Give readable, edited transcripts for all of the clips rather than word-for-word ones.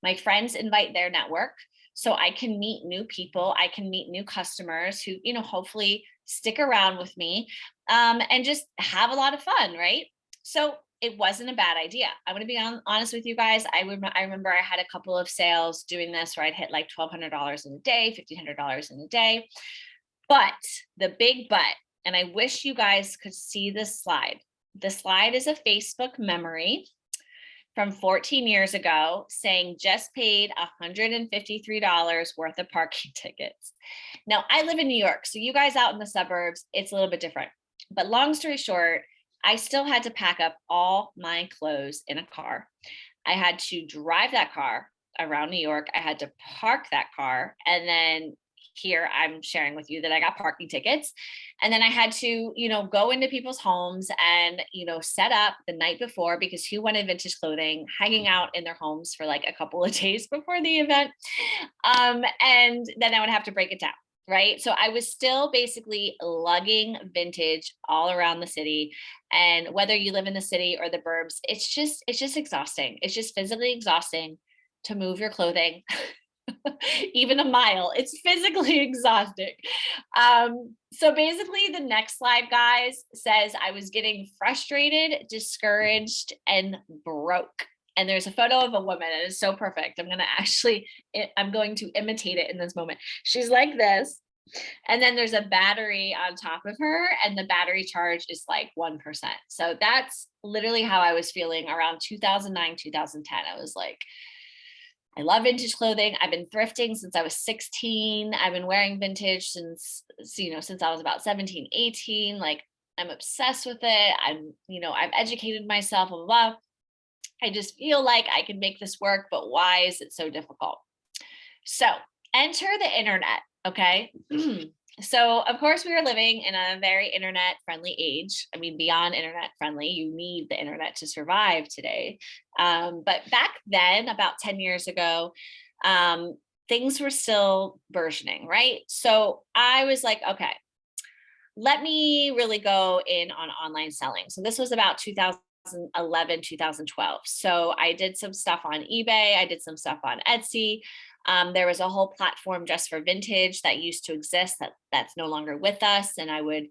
My friends invite their network. So I can meet new people. I can meet new customers who, hopefully stick around with me, and just have a lot of fun. Right. So it wasn't a bad idea. I'm going to be honest with you guys. I remember I had a couple of sales doing this where I'd hit like $1,200 in a day, $1,500 in a day. But the big but, and I wish you guys could see this slide. The slide is a Facebook memory from 14 years ago saying just paid $153 worth of parking tickets. Now, I live in New York, so you guys out in the suburbs, it's a little bit different. But long story short, I still had to pack up all my clothes in a car. I had to drive that car around New York. I had to park that car, and then here I'm sharing with you that I got parking tickets. And then I had to, go into people's homes and, set up the night before, because who wanted vintage clothing hanging out in their homes for like a couple of days before the event? And then I would have to break it down. Right. So I was still basically lugging vintage all around the city. And whether you live in the city or the burbs, it's just exhausting. It's just physically exhausting to move your clothing even a mile. It's physically exhausting. So basically the next slide, guys, says I was getting frustrated, discouraged, and broke. And there's a photo of a woman, and it's so perfect. I'm going to imitate it in this moment. She's like this. And then there's a battery on top of her, and the battery charge is like 1%. So that's literally how I was feeling around 2009, 2010. I was like, I love vintage clothing. I've been thrifting since I was 16. I've been wearing vintage since I was about 17, 18. Like, I'm obsessed with it. I've educated myself, blah, blah, blah. I just feel like I can make this work, but why is it so difficult? So enter the internet. Okay. So of course we are living in a very internet friendly age. I mean, beyond internet friendly, you need the internet to survive today. But back then, about 10 years ago, things were still burgeoning, right? So I was like, okay, let me really go in on online selling. So this was about 2011, 2012. So I did some stuff on eBay. I did some stuff on Etsy. There was a whole platform just for vintage that used to exist that's no longer with us. And I would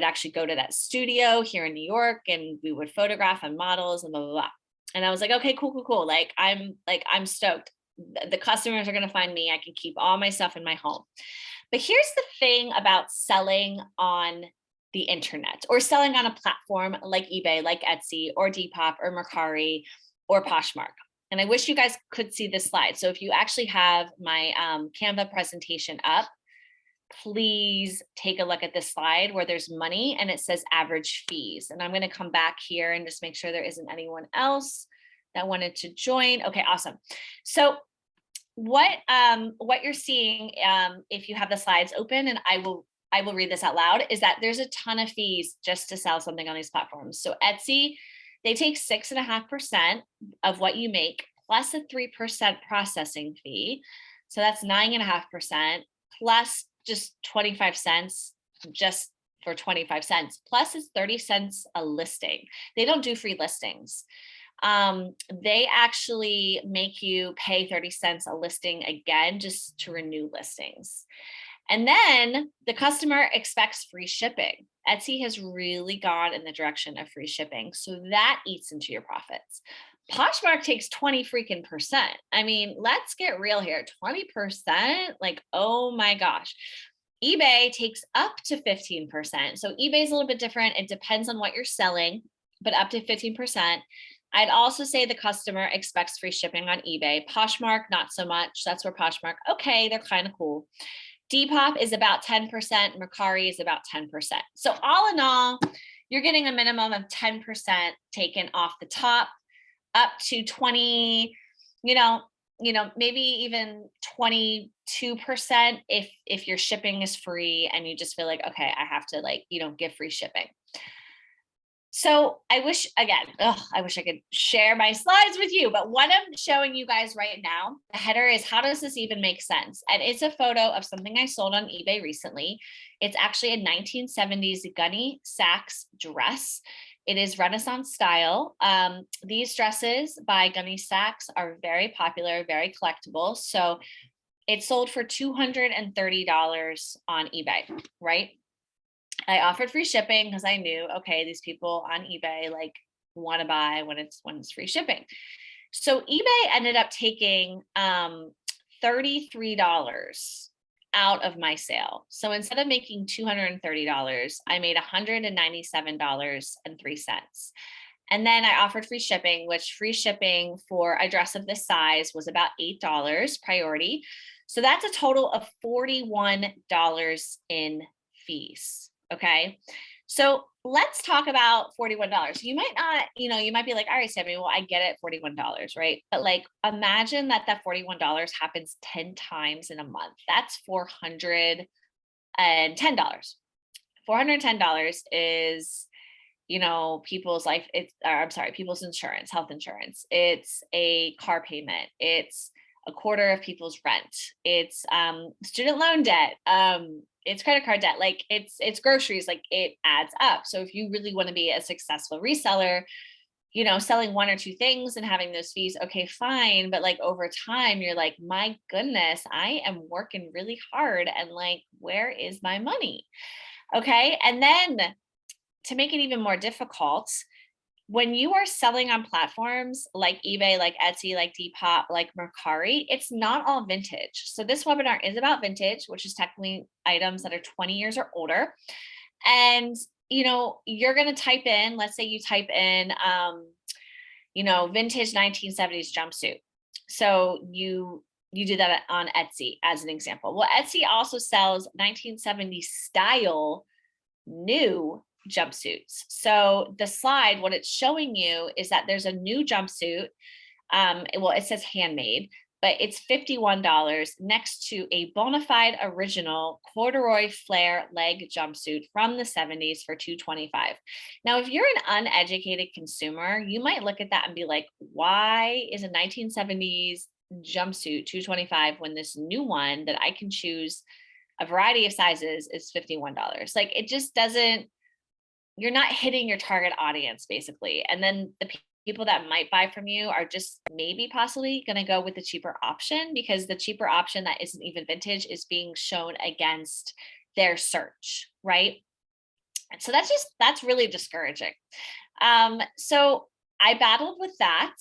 actually go to that studio here in New York, and we would photograph on models and blah, blah, blah. And I was like, okay, cool. I'm stoked. The customers are going to find me. I can keep all my stuff in my home. But here's the thing about selling on the internet or selling on a platform like eBay, like Etsy or Depop or Mercari or Poshmark. And I wish you guys could see this slide. So if you actually have my Canva presentation up, please take a look at this slide where there's money and it says average fees. And I'm going to come back here and just make sure there isn't anyone else that wanted to join. Okay, awesome. So what you're seeing, if you have the slides open, and I will read this out loud, is that there's a ton of fees just to sell something on these platforms. So Etsy, they take 6.5% of what you make plus a 3% processing fee. So that's 9.5% plus just 25 cents just for 25 cents. Plus it's 30 cents a listing. They don't do free listings. They actually make you pay 30 cents a listing again, just to renew listings. And then the customer expects free shipping. Etsy has really gone in the direction of free shipping. So that eats into your profits. Poshmark takes 20 freaking percent. I mean, let's get real here. 20%, like, oh my gosh. eBay takes up to 15%. So eBay is a little bit different. It depends on what you're selling, but up to 15%. I'd also say the customer expects free shipping on eBay. Poshmark, not so much. That's where Poshmark, okay, they're kind of cool. Depop is about 10%. Mercari is about 10%. So all in all, you're getting a minimum of 10% taken off the top, up to 20, maybe even 22% if your shipping is free and you just feel like, okay, I have to give free shipping. So I wish I could share my slides with you, but what I'm showing you guys right now, the header is, how does this even make sense? And it's a photo of something I sold on eBay recently. It's actually a 1970s Gunny Sachs dress. It is Renaissance style. These dresses by Gunny Sacks are very popular, very collectible. So it sold for $230 on eBay, right? I offered free shipping because I knew, okay, these people on eBay like want to buy when it's free shipping. So eBay ended up taking $33 out of my sale. So instead of making $230, I made $197.03. And then I offered free shipping, which free shipping for a dress of this size was about $8 priority. So that's a total of $41 in fees. Okay. So let's talk about $41. You might not, you might be like, all right, Sammy, well, I get it, $41, right? But like, imagine that $41 happens 10 times in a month. That's $410. $410 is, people's life, people's insurance, health insurance. It's a car payment. It's a quarter of people's rent. It's student loan debt. It's credit card debt. Like it's groceries. Like it adds up. So if you really want to be a successful reseller, selling one or two things and having those fees, okay, fine. But like over time, you're like, my goodness, I am working really hard. And like, where is my money? Okay. And then to make it even more difficult, when you are selling on platforms like eBay, like Etsy, like Depop, like Mercari, it's not all vintage. So this webinar is about vintage, which is technically items that are 20 years or older. And, you're going to type in, let's say you type in, vintage 1970s jumpsuit. So you do that on Etsy as an example. Well, Etsy also sells 1970s style new jumpsuits. So the slide, what it's showing you is that there's a new jumpsuit. It says handmade, but it's $51 next to a bona fide original corduroy flare leg jumpsuit from the 70s for $225. Now, if you're an uneducated consumer, you might look at that and be like, why is a 1970s jumpsuit $225 when this new one that I can choose a variety of sizes is $51? Like it just doesn't, you're not hitting your target audience basically. And then the people that might buy from you are just maybe possibly going to go with the cheaper option because the cheaper option that isn't even vintage is being shown against their search, right? And so that's really discouraging. So I battled with that.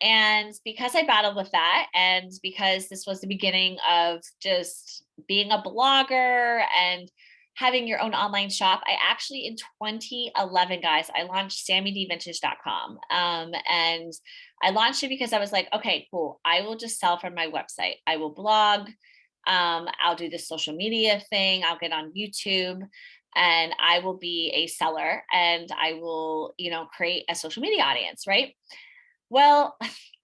And because I battled with that, and because this was the beginning of just being a blogger and having your own online shop, I actually, in 2011, guys, I launched sammydvintage.com. And I launched it because I was like, okay, cool. I will just sell from my website. I will blog. I'll do this social media thing. I'll get on YouTube and I will be a seller and I will, create a social media audience, right? Well,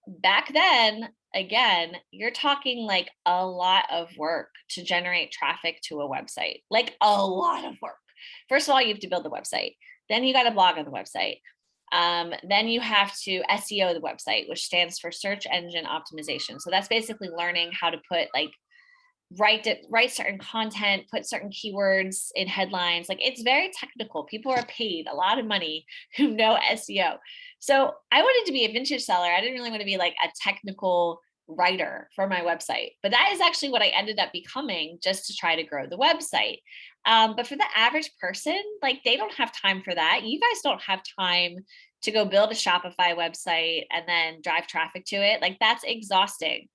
back then, again, you're talking like a lot of work to generate traffic to a website, like a lot of work. First of all, you have to build the website. Then you got to blog on the website. Then you have to SEO the website, which stands for search engine optimization. So that's basically learning how to put write certain content, put certain keywords in headlines. Like it's very technical. People are paid a lot of money who know SEO. So I wanted to be a vintage seller. I didn't really want to be like a technical writer for my website, but that is actually what I ended up becoming just to try to grow the website. But for the average person, like they don't have time for that. You guys don't have time to go build a Shopify website and then drive traffic to it. Like that's exhausting.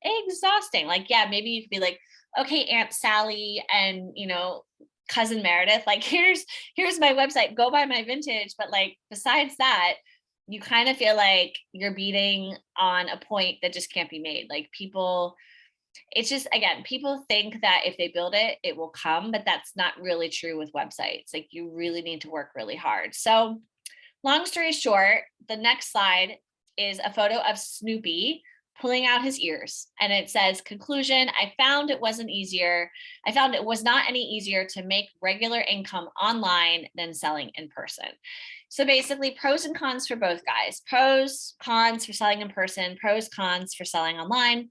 Like, yeah, maybe you could be like, okay, Aunt Sally and, cousin Meredith, like here's my website, go buy my vintage. But like, besides that, you kind of feel like you're beating on a point that just can't be made. Like people, it's just, again, people think that if they build it, it will come, but that's not really true with websites. Like you really need to work really hard. So long story short, the next slide is a photo of Snoopy pulling out his ears. And it says, conclusion, I found it was not any easier to make regular income online than selling in person. So basically pros and cons for both guys. Pros, cons for selling in person, pros, cons for selling online.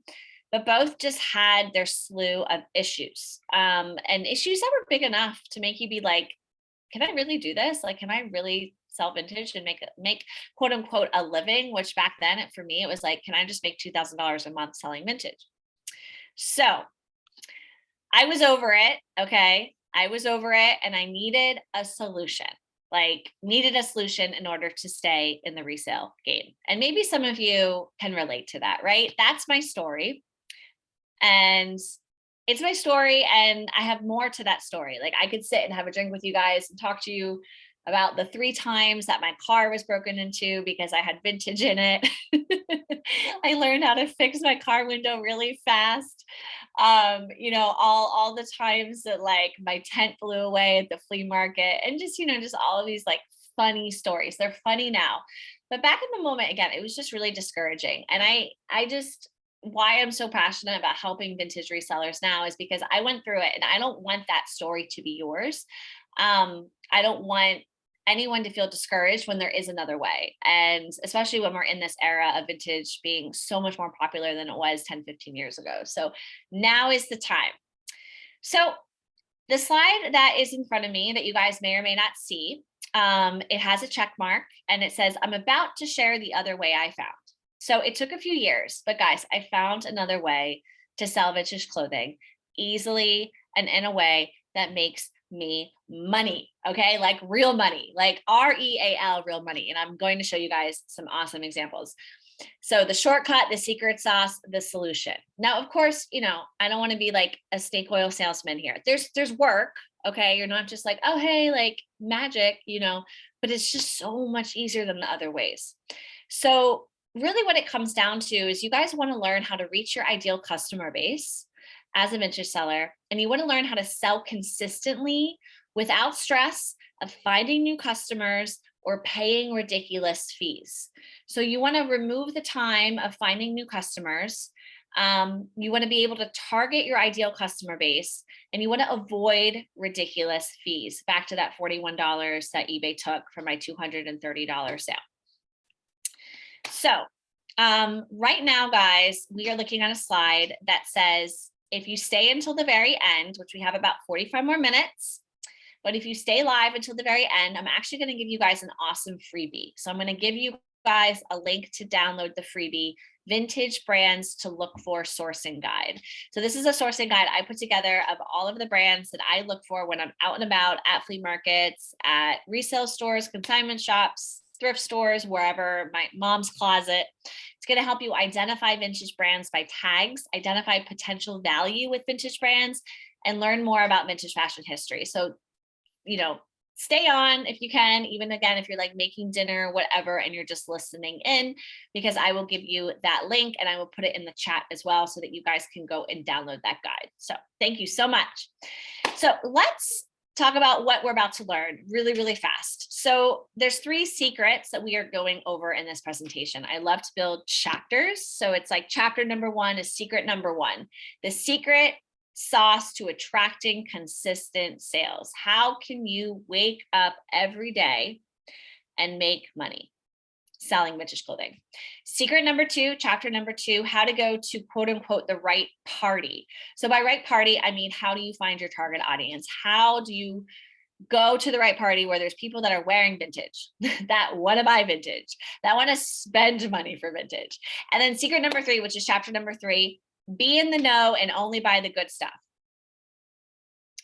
But both just had their slew of issues and issues that were big enough to make you be like, can I really do this? Like, can I really sell vintage and make quote unquote a living, which back then for me, it was like, can I just make $2,000 a month selling vintage? So I was over it. Okay. I was over it and I needed a solution, in order to stay in the resale game. And maybe some of you can relate to that, right? That's my story. And it's my story. And I have more to that story. Like I could sit and have a drink with you guys and talk to you about the 3 times that my car was broken into because I had vintage in it. I learned how to fix my car window really fast. All the times that like my tent blew away at the flea market, and just all of these like funny stories. They're funny now. But back in the moment, again, it was just really discouraging. And I just why I'm so passionate about helping vintage resellers now is because I went through it and I don't want that story to be yours. I don't want anyone to feel discouraged when there is another way. And especially when we're in this era of vintage being so much more popular than it was 10, 15 years ago. So now is the time. So the slide that is in front of me that you guys may or may not see, it has a check mark and it says, I'm about to share the other way I found. So it took a few years, but guys, I found another way to sell vintage clothing easily and in a way that makes me money. Okay. Like real money, like REAL, real money. And I'm going to show you guys some awesome examples. So the shortcut, the secret sauce, the solution. Now, of course, I don't want to be like a snake oil salesman here. There's work. Okay. You're not just like, oh, hey, like magic, but it's just so much easier than the other ways. So really what it comes down to is you guys want to learn how to reach your ideal customer base as a vintage seller, and you want to learn how to sell consistently without stress of finding new customers or paying ridiculous fees. So you want to remove the time of finding new customers. You want to be able to target your ideal customer base, and you want to avoid ridiculous fees. Back to that $41 that eBay took for my $230 sale. So right now, guys, we are looking at a slide that says, if you stay until the very end, which we have about 45 more minutes, but if you stay live until the very end, I'm actually going to give you guys an awesome freebie. So I'm going to give you guys a link to download the freebie, Vintage Brands to Look For Sourcing Guide. So this is a sourcing guide I put together of all of the brands that I look for when I'm out and about at flea markets, at resale stores, consignment shops, thrift stores, wherever, my mom's closet. It's going to help you identify vintage brands by tags, identify potential value with vintage brands, and learn more about vintage fashion history. So, stay on if you can, even again, if you're like making dinner, whatever, and you're just listening in, because I will give you that link and I will put it in the chat as well so that you guys can go and download that guide. So thank you so much. So let's talk about what we're about to learn really, really fast. So there's 3 secrets that we are going over in this presentation. I love to build chapters. So it's like chapter number 1 is secret number 1, the secret sauce to attracting consistent sales. How can you wake up every day and make money selling vintage clothing? Secret number 2, chapter number 2, how to go to quote unquote the right party. So by right party, I mean, how do you find your target audience? How do you go to the right party where there's people that are wearing vintage, that want to buy vintage, that want to spend money for vintage? And then secret number 3, which is chapter number 3, be in the know and only buy the good stuff.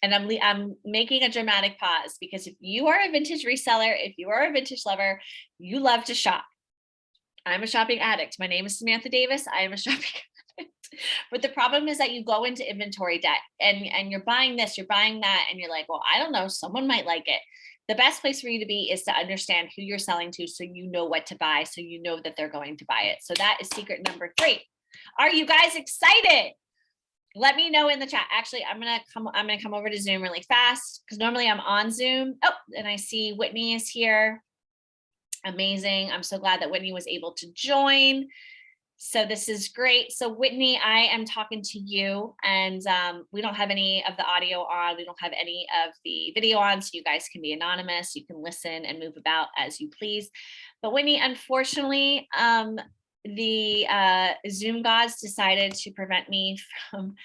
And I'm making a dramatic pause because if you are a vintage reseller, if you are a vintage lover, you love to shop. I'm a shopping addict. My name is Samantha Davis. I am a shopping addict. But the problem is that you go into inventory debt and you're buying this, you're buying that, and you're like, well, I don't know, someone might like it. The best place for you to be is to understand who you're selling to so you know what to buy, so you know that they're going to buy it. So that is secret number 3. Are you guys excited? Let me know in the chat. Actually, I'm gonna come over to Zoom really fast because normally I'm on Zoom. Oh, and I see Whitney is here. Amazing. I'm so glad that Whitney was able to join. So this is great. So Whitney, I am talking to you, and we don't have any of the audio on. We don't have any of the video on, so you guys can be anonymous. You can listen and move about as you please. But Whitney, unfortunately, the Zoom gods decided to prevent me from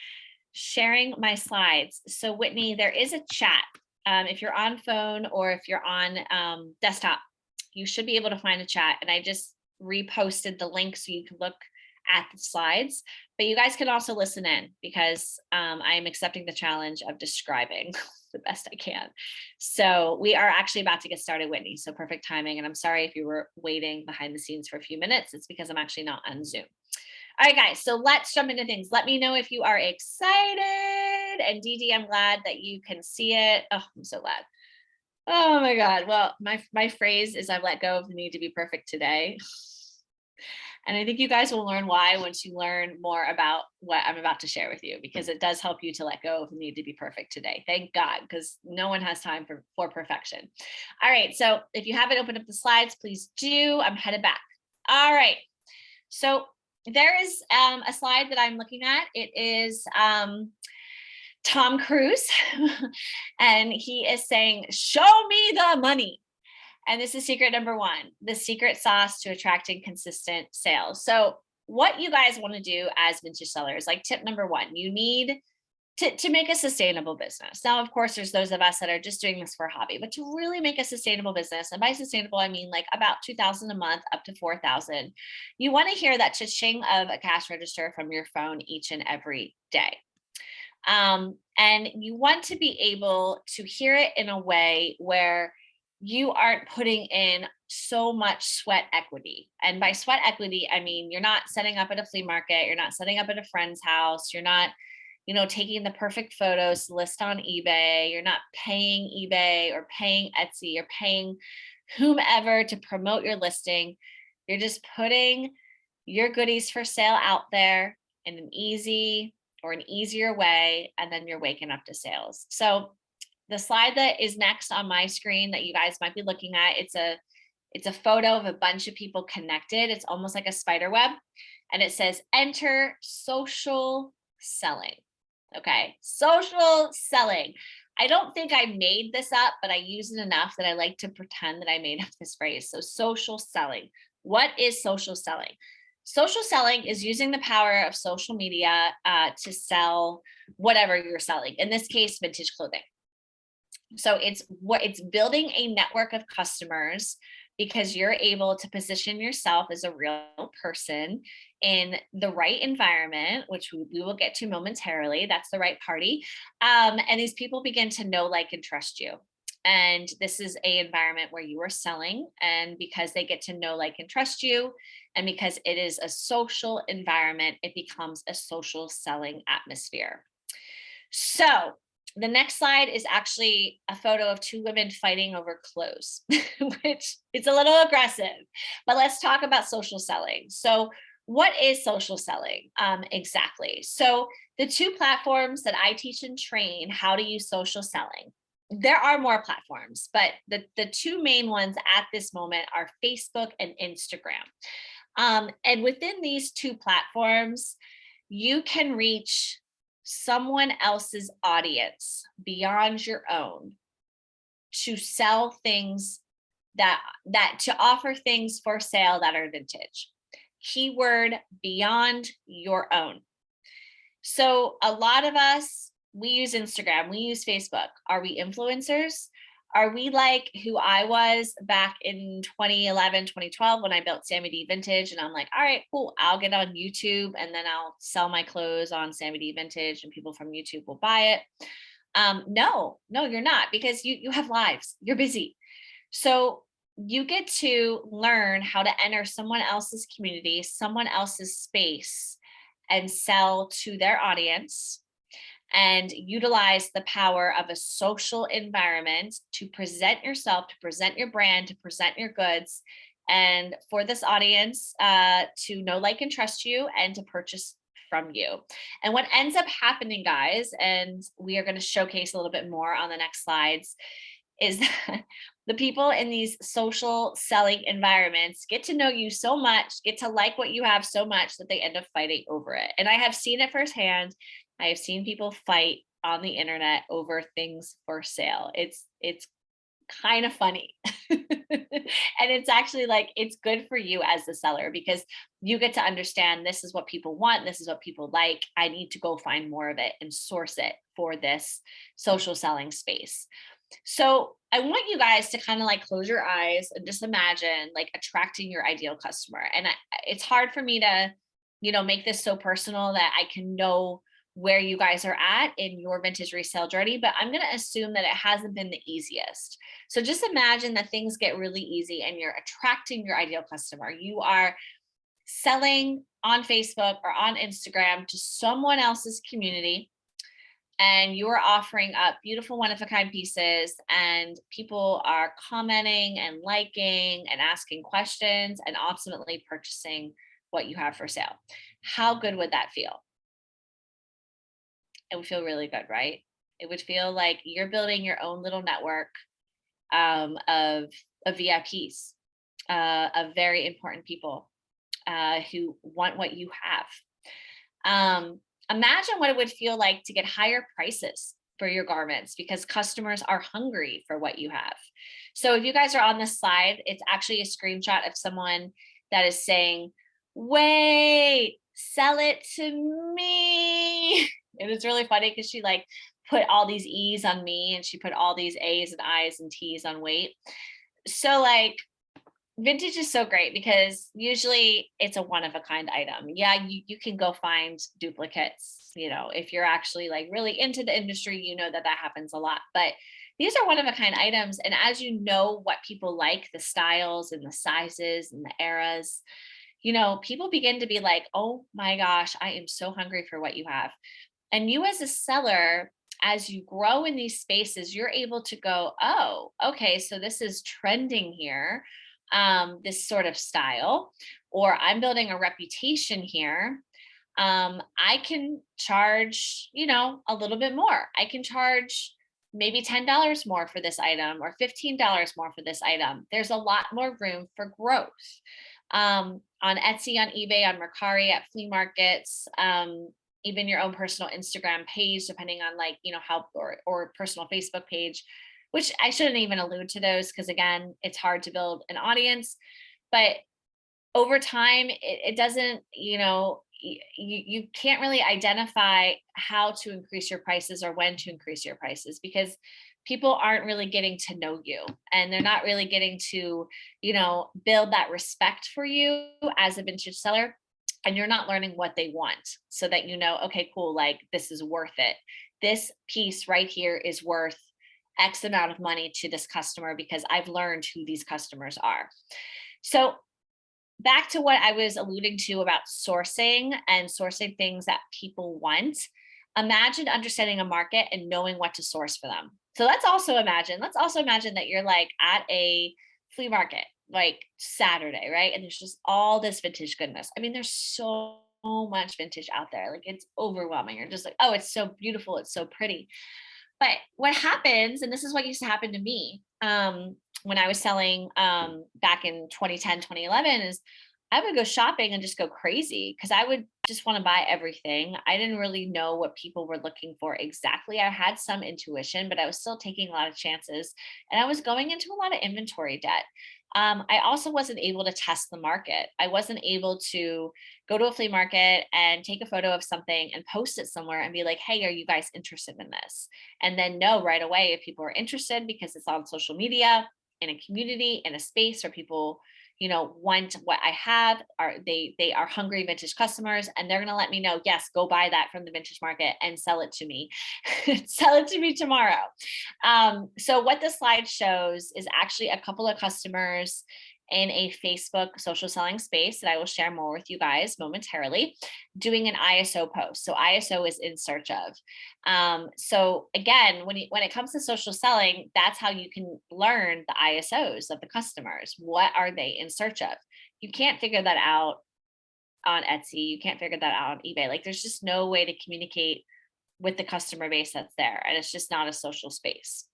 sharing my slides. So Whitney, there is a chat if you're on phone or if you're on desktop. you should be able to find the chat. And I just reposted the link so you can look at the slides, but you guys can also listen in because I am accepting the challenge of describing the best I can. So we are actually about to get started, Whitney. So perfect timing. And I'm sorry if you were waiting behind the scenes for a few minutes. It's because I'm actually not on Zoom. All right, guys, so let's jump into things. Let me know if you are excited. And Dee Dee, I'm glad that you can see it. Oh, I'm so glad. Oh my God. Well, my phrase is I've let go of the need to be perfect today. And I think you guys will learn why once you learn more about what I'm about to share with you, because it does help you to let go of the need to be perfect today. Thank God, because no one has time for perfection. All right, so if you haven't opened up the slides, please do. I'm headed back. All right, so there is a slide that I'm looking at. It is Tom Cruise, and he is saying, "Show me the money." And this is secret number one, the secret sauce to attracting consistent sales. So what you guys want to do as vintage sellers, like tip number one, you need to make a sustainable business. Now, of course, there's those of us that are just doing this for a hobby, but to really make a sustainable business, and by sustainable, I mean like about 2,000 a month up to 4,000, you want to hear that cha-ching of a cash register from your phone each and every day. And you want to be able to hear it in a way where you aren't putting in so much sweat equity. And by sweat equity, I mean, you're not setting up at a flea market, you're not setting up at a friend's house, you're not, taking the perfect photos to list on eBay, you're not paying eBay or paying Etsy or paying whomever to promote your listing. You're just putting your goodies for sale out there in an easy or an easier way, and then you're waking up to sales. So the slide that is next on my screen that you guys might be looking at, it's a photo of a bunch of people connected. It's almost like a spider web. And it says, enter social selling. Okay, social selling. I don't think I made this up, but I use it enough that I like to pretend that I made up this phrase. So social selling. What is social selling? Social selling is using the power of social media to sell whatever you're selling. In this case, vintage clothing. So it's building a network of customers because you're able to position yourself as a real person in the right environment, which we will get to momentarily. That's the right party. And these people begin to know, like, and trust you. And this is a environment where you are selling. And because they get to know, like, and trust you, and because it is a social environment, it becomes a social selling atmosphere. So the next slide is actually a photo of two women fighting over clothes, which is a little aggressive, but let's talk about social selling. So what is social selling exactly? So the two platforms that I teach and train how to use social selling, there are more platforms, but the two main ones at this moment are Facebook and Instagram. And within these two platforms, you can reach someone else's audience beyond your own to sell things that to offer things for sale that are vintage. Keyword, beyond your own. So a lot of us, we use Instagram, we use Facebook. Are we influencers? Are we like who I was back in 2011, 2012 when I built Sammy D Vintage, and I'm like, all right, cool, I'll get on YouTube and then I'll sell my clothes on Sammy D Vintage and people from YouTube will buy it. No, you're not, because you have lives, you're busy. So you get to learn how to enter someone else's community, someone else's space, and sell to their audience and utilize the power of a social environment to present yourself, to present your brand, to present your goods, and for this audience to know, like, and trust you and to purchase from you. And what ends up happening, guys, and we are going to showcase a little bit more on the next slides, is that the people in these social selling environments get to know you so much, get to like what you have so much that they end up fighting over it. And I have seen it firsthand. I have seen people fight on the internet over things for sale. It's kind of funny. And it's actually like, it's good for you as the seller because you get to understand this is what people want. This is what people like. I need to go find more of it and source it for this social selling space. So I want you guys to kind of like close your eyes and just imagine like attracting your ideal customer. And it's hard for me to, make this so personal that I can know where you guys are at in your vintage resale journey, but I'm going to assume that it hasn't been the easiest. So just imagine that things get really easy and you're attracting your ideal customer. You are selling on Facebook or on Instagram to someone else's community, and you are offering up beautiful one of a kind pieces, and people are commenting and liking and asking questions and ultimately purchasing what you have for sale. How good would that feel? It would feel really good, right? It would feel like you're building your own little network of VIPs, of very important people who want what you have. Imagine what it would feel like to get higher prices for your garments because customers are hungry for what you have. So if you guys are on this slide, it's actually a screenshot of someone that is saying, wait, sell it to me. It was really funny because she like put all these E's on me and she put all these A's and I's and T's on weight. So like vintage is so great because usually it's a one of a kind item. Yeah, you can go find duplicates, if you're actually like really into the industry, that happens a lot. But these are one of a kind items. And as you know what people like, the styles and the sizes and the eras, people begin to be like, oh my gosh, I am so hungry for what you have. And you as a seller, as you grow in these spaces, you're able to go, oh, okay, so this is trending here, this sort of style, or I'm building a reputation here. I can charge, a little bit more. I can charge maybe $10 more for this item or $15 more for this item. There's a lot more room for growth. On Etsy, on eBay, on Mercari, at flea markets, even your own personal Instagram page, depending on like, how, or personal Facebook page, which I shouldn't even allude to those because again, it's hard to build an audience, but over time, it doesn't, you can't really identify how to increase your prices or when to increase your prices because people aren't really getting to know you and they're not really getting to, build that respect for you as a vintage seller. And you're not learning what they want so that, okay, cool, like this is worth it. This piece right here is worth X amount of money to this customer because I've learned who these customers are. So back to what I was alluding to about sourcing and sourcing things that people want. Imagine understanding a market and knowing what to source for them. So let's also imagine that you're like at a flea market, like Saturday, right? And there's just all this vintage goodness. I mean, there's so much vintage out there. Like it's overwhelming. You're just like, oh, it's so beautiful. It's so pretty. But what happens, and this is what used to happen to me when I was selling back in 2010, 2011, is I would go shopping and just go crazy because I would just want to buy everything. I didn't really know what people were looking for exactly. I had some intuition, but I was still taking a lot of chances and I was going into a lot of inventory debt. I also wasn't able to test the market. I wasn't able to go to a flea market and take a photo of something and post it somewhere and be like, hey, are you guys interested in this? And then know right away if people are interested because it's on social media, in a community, in a space where people, want what I have, are they are hungry vintage customers and they're going to let me know, yes, go buy that from the vintage market and sell it to me. Sell it to me tomorrow. So what the slide shows is actually a couple of customers in a Facebook social selling space that I will share more with you guys momentarily, doing an ISO post. So ISO is in search of. So again, when it comes to social selling, that's how you can learn the ISOs of the customers. What are they in search of? You can't figure that out on Etsy. You can't figure that out on eBay. Like there's just no way to communicate with the customer base that's there. And it's just not a social space.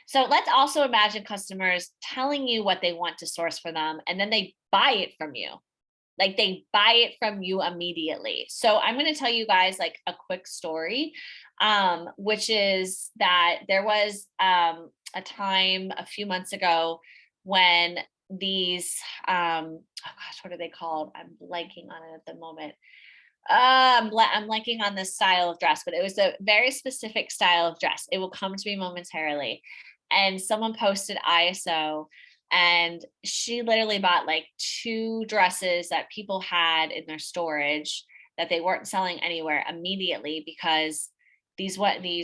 So let's also imagine customers telling you what they want to source for them, and then they buy it from you. Like they buy it from you immediately. So I'm going to tell you guys like a quick story, which is that there was a time a few months ago when these, oh gosh, what are they called? I'm blanking on it at the moment. I'm blanking on this style of dress, but it was a very specific style of dress. It will come to me momentarily. And someone posted ISO, and she literally bought like 2 dresses that people had in their storage that they weren't selling anywhere immediately, because these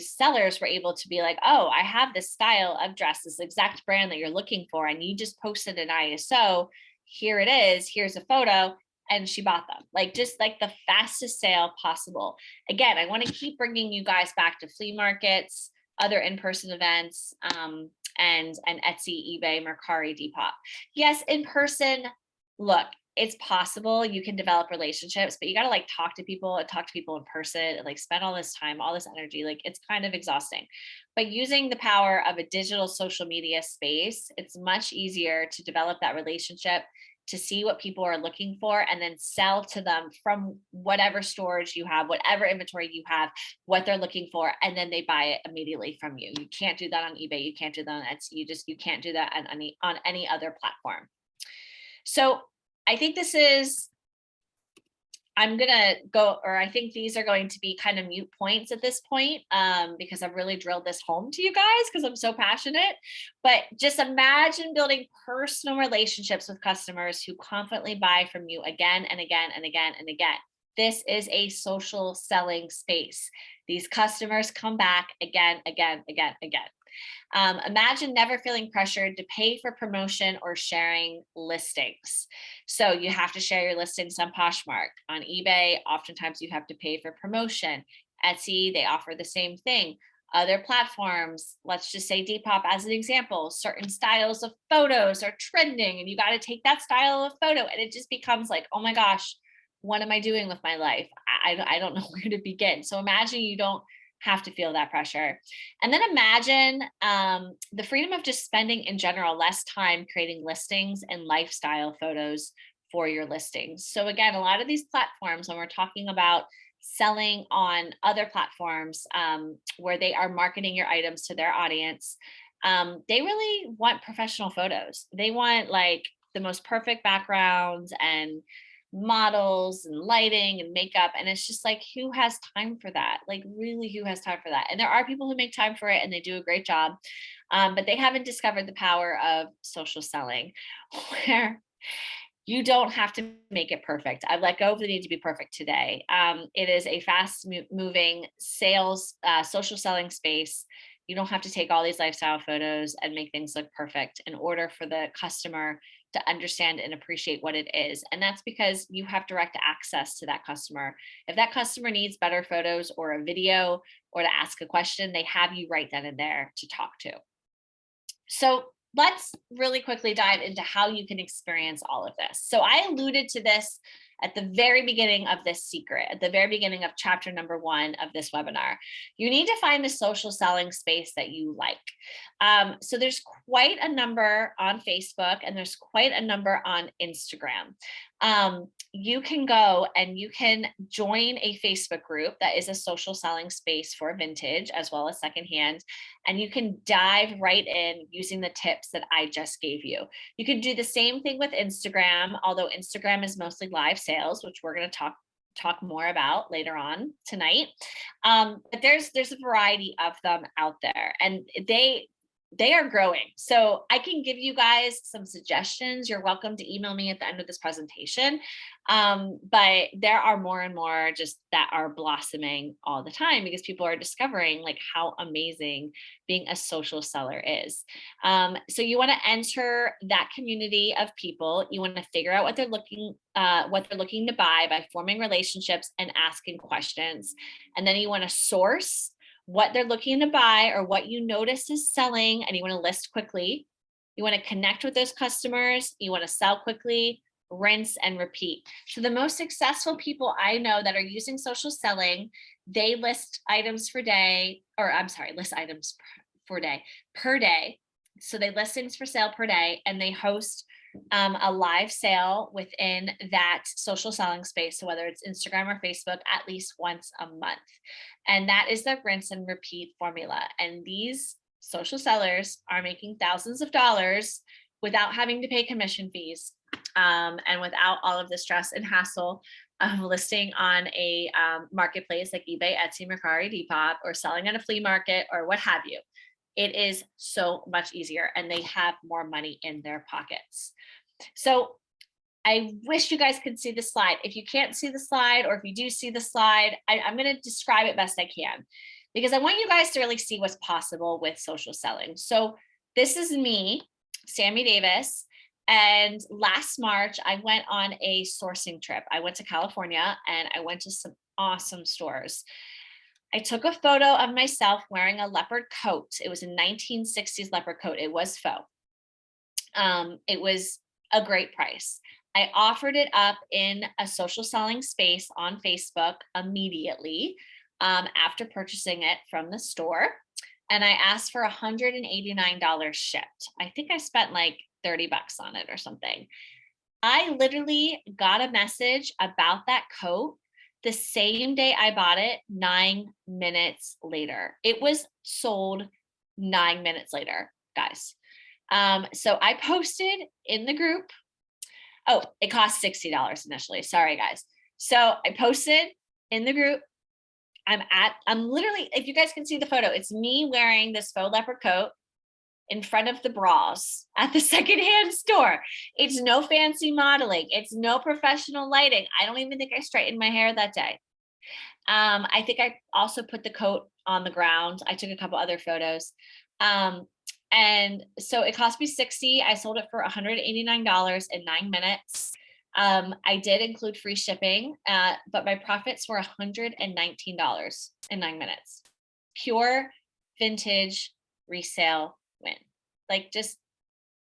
sellers were able to be like, oh, I have this style of dress, this exact brand that you're looking for, and you just posted an ISO. Here it is. Here's a photo. And she bought them, like, just like the fastest sale possible. Again, I want to keep bringing you guys back to flea markets, other in-person events, and Etsy, eBay, Mercari, Depop. Yes, in person. Look, it's possible you can develop relationships, but you got to like talk to people in person, and like spend all this time, all this energy. Like, it's kind of exhausting. But using the power of a digital social media space, it's much easier to develop that relationship, to see what people are looking for, and then sell to them from whatever storage you have, whatever inventory you have, what they're looking for, and then they buy it immediately from you. You can't do that on eBay. You can't do that on Etsy. You can't do that on any other platform. So I think I'm gonna go, or I think these are going to be kind of mute points at this point, because I've really drilled this home to you guys because I'm so passionate. But just imagine building personal relationships with customers who confidently buy from you again and again and again and again. This is a social selling space. These customers come back again, again, again, again. Imagine never feeling pressured to pay for promotion or sharing listings. So you have to share your listings on Poshmark. On eBay, oftentimes you have to pay for promotion. Etsy, they offer the same thing. Other platforms, let's just say Depop as an example, certain styles of photos are trending, and you got to take that style of photo, and it just becomes like, oh my gosh, what am I doing with my life? I don't know where to begin. So imagine you don't have to feel that pressure. And then imagine the freedom of just spending in general less time creating listings and lifestyle photos for your listings. So again, a lot of these platforms, when we're talking about selling on other platforms, where they are marketing your items to their audience, they really want professional photos. They want like the most perfect backgrounds and models and lighting and makeup, and it's just like, who has time for that? Like, really, who has time for that? And there are people who make time for it, and they do a great job, but they haven't discovered the power of social selling, where you don't have to make it perfect. I've let go of the need to be perfect today. It is a fast moving sales, social selling space. You don't have to take all these lifestyle photos and make things look perfect in order for the customer to understand and appreciate what it is. And that's because you have direct access to that customer. If that customer needs better photos or a video or to ask a question, they have you right then and there to talk to. So let's really quickly dive into how you can experience all of this. So I alluded to this at the very beginning of this secret, at the very beginning of chapter number 1 of this webinar. You need to find the social selling space that you like. So there's quite a number on Facebook, and there's quite a number on Instagram. You can go and you can join a Facebook group that is a social selling space for vintage as well as secondhand, and you can dive right in using the tips that I just gave you. You can do the same thing with Instagram, although Instagram is mostly live sales, which we're going to talk more about later on tonight. But there's a variety of them out there, and they are growing. So I can give you guys some suggestions. You're welcome to email me at the end of this presentation. But there are more and more just that are blossoming all the time, because people are discovering like how amazing being a social seller is. So you want to enter that community of people. You want to figure out what they're looking to buy by forming relationships and asking questions. And then you want to source what they're looking to buy or what you notice is selling, and you want to list quickly. You want to connect with those customers. You want to sell quickly, rinse and repeat. So the most successful people I know that are using social selling, they list items per day. So they list things for sale per day, and they host a live sale within that social selling space. So whether it's Instagram or Facebook, at least once a month. And that is the rinse and repeat formula. And these social sellers are making thousands of dollars without having to pay commission fees, and without all of the stress and hassle listing on a marketplace like eBay, Etsy, Mercari, Depop, or selling at a flea market or what have you, it is so much easier and they have more money in their pockets. So I wish you guys could see the slide. If you can't see the slide, or if you do see the slide, I'm going to describe it best I can, because I want you guys to really see what's possible with social selling. So this is me, Sammy Davis. And last March, I went on a sourcing trip. I went to California and I went to some awesome stores. I took a photo of myself wearing a leopard coat. It was a 1960s leopard coat. It was faux. It was a great price. I offered it up in a social selling space on Facebook immediately after purchasing it from the store. And I asked for $189 shipped. I think I spent like 30 bucks on it or something. I literally got a message about that coat the same day I bought it, 9 minutes later. It was sold 9 minutes later, guys. So I posted in the group. Oh, it cost $60 initially. Sorry, guys. So I posted in the group. I'm literally, if you guys can see the photo, it's me wearing this faux leopard coat in front of the bras at the secondhand store. It's no fancy modeling. It's no professional lighting. I don't even think I straightened my hair that day. I think I also put the coat on the ground. I took a couple other photos. And so it cost me $60. I sold it for $189 in 9 minutes. I did include free shipping, but my profits were $119 in 9 minutes. Pure vintage resale win. Like just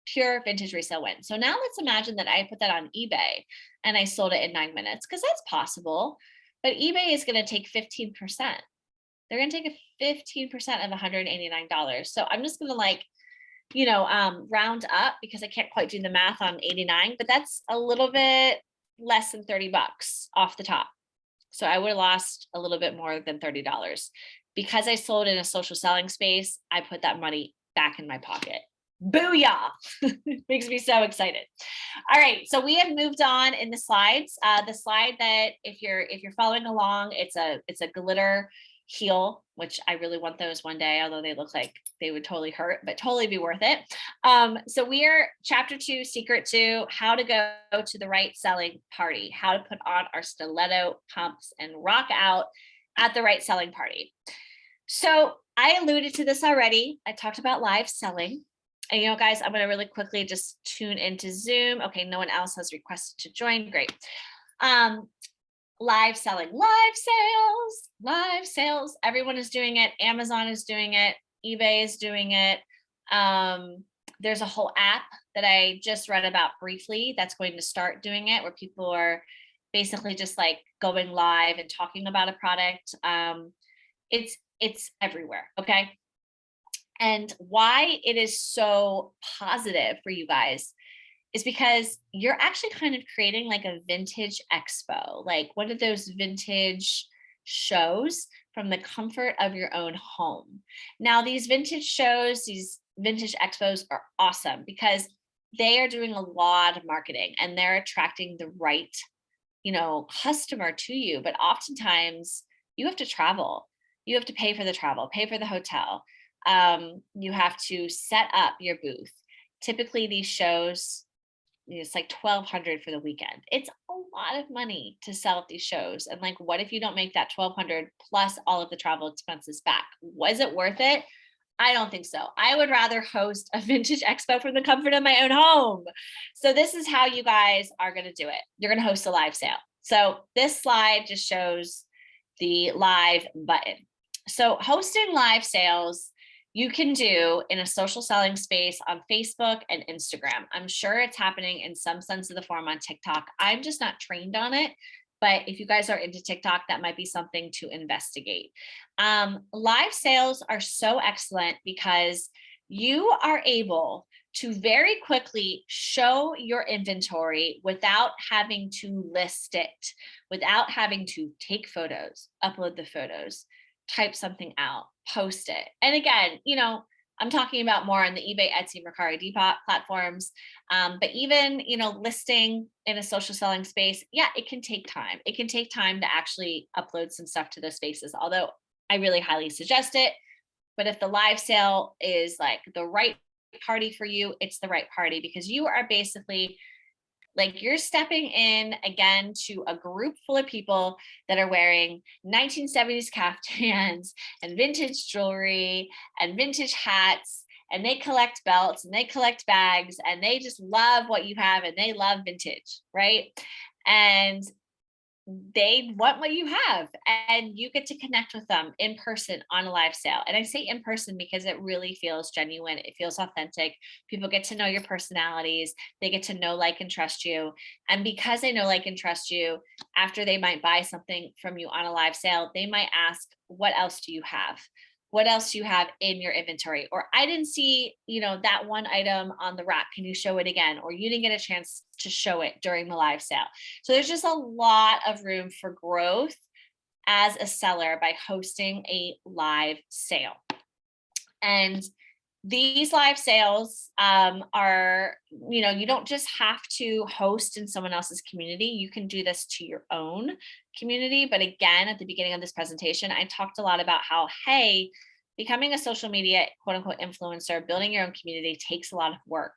pure vintage resale win. So now let's imagine that I put that on eBay and I sold it in 9 minutes, because that's possible. But eBay is going to take 15%. They're going to take a 15% of $189. So I'm just going to round up, because I can't quite do the math on 89, but that's a little bit less than 30 bucks off the top. So I would have lost a little bit more than $30. Because I sold in a social selling space, I put that money back in my pocket. Booyah! Makes me so excited. All right, so we have moved on in the slides. The slide that if you're following along, it's a glitter heel, which I really want those one day, although they look like they would totally hurt, but totally be worth it. So we are chapter 2, secret 2, how to go to the right selling party, how to put on our stiletto pumps and rock out at the right selling party. So I alluded to this already. I talked about live selling. And guys, I'm going to really quickly just tune into Zoom. Okay, no one else has requested to join. Great. Live selling, live sales. Everyone is doing it. Amazon is doing it. eBay is doing it. There's a whole app that I just read about briefly that's going to start doing it, where people are basically just like going live and talking about a product. It's everywhere. Okay. And why it is so positive for you guys is because you're actually kind of creating like a vintage expo, like one of those vintage shows from the comfort of your own home. Now, these vintage shows, these vintage expos are awesome because they are doing a lot of marketing and they're attracting the right, customer to you. But oftentimes you have to travel. You have to pay for the travel, pay for the hotel. You have to set up your booth. Typically these shows, it's like $1,200 for the weekend. It's a lot of money to sell at these shows. And like, what if you don't make that $1,200 plus all of the travel expenses back? Was it worth it? I don't think so. I would rather host a vintage expo from the comfort of my own home. So this is how you guys are going to do it. You're going to host a live sale. So this slide just shows the live button. So hosting live sales, you can do in a social selling space on Facebook and Instagram. I'm sure it's happening in some sense of the form on TikTok. I'm just not trained on it. But if you guys are into TikTok, that might be something to investigate. Live sales are so excellent because you are able to very quickly show your inventory without having to list it, without having to take photos, upload the photos, type something out, post it. And again, I'm talking about more on the eBay, Etsy, Mercari Depot platforms. But even, listing in a social selling space, yeah, it can take time. It can take time to actually upload some stuff to those spaces, although I really highly suggest it. But if the live sale is like the right party for you, it's the right party, because you are basically like, you're stepping in again to a group full of people that are wearing 1970s caftans and vintage jewelry and vintage hats, and they collect belts and they collect bags and they just love what you have and they love vintage, right? And they want what you have, and you get to connect with them in person on a live sale. And I say in person because it really feels genuine, it feels authentic. People get to know your personalities, they get to know, like, and trust you. And because they know, like, and trust you, after they might buy something from you on a live sale, they might ask, what else do you have? What else do you have in your inventory? Or, I didn't see, that one item on the rack, can you show it again? Or, you didn't get a chance to show it during the live sale. So there's just a lot of room for growth as a seller by hosting a live sale. And these live sales are, you don't just have to host in someone else's community. You can do this to your own community. But again, at the beginning of this presentation, I talked a lot about how, hey, becoming a social media quote unquote influencer, building your own community takes a lot of work.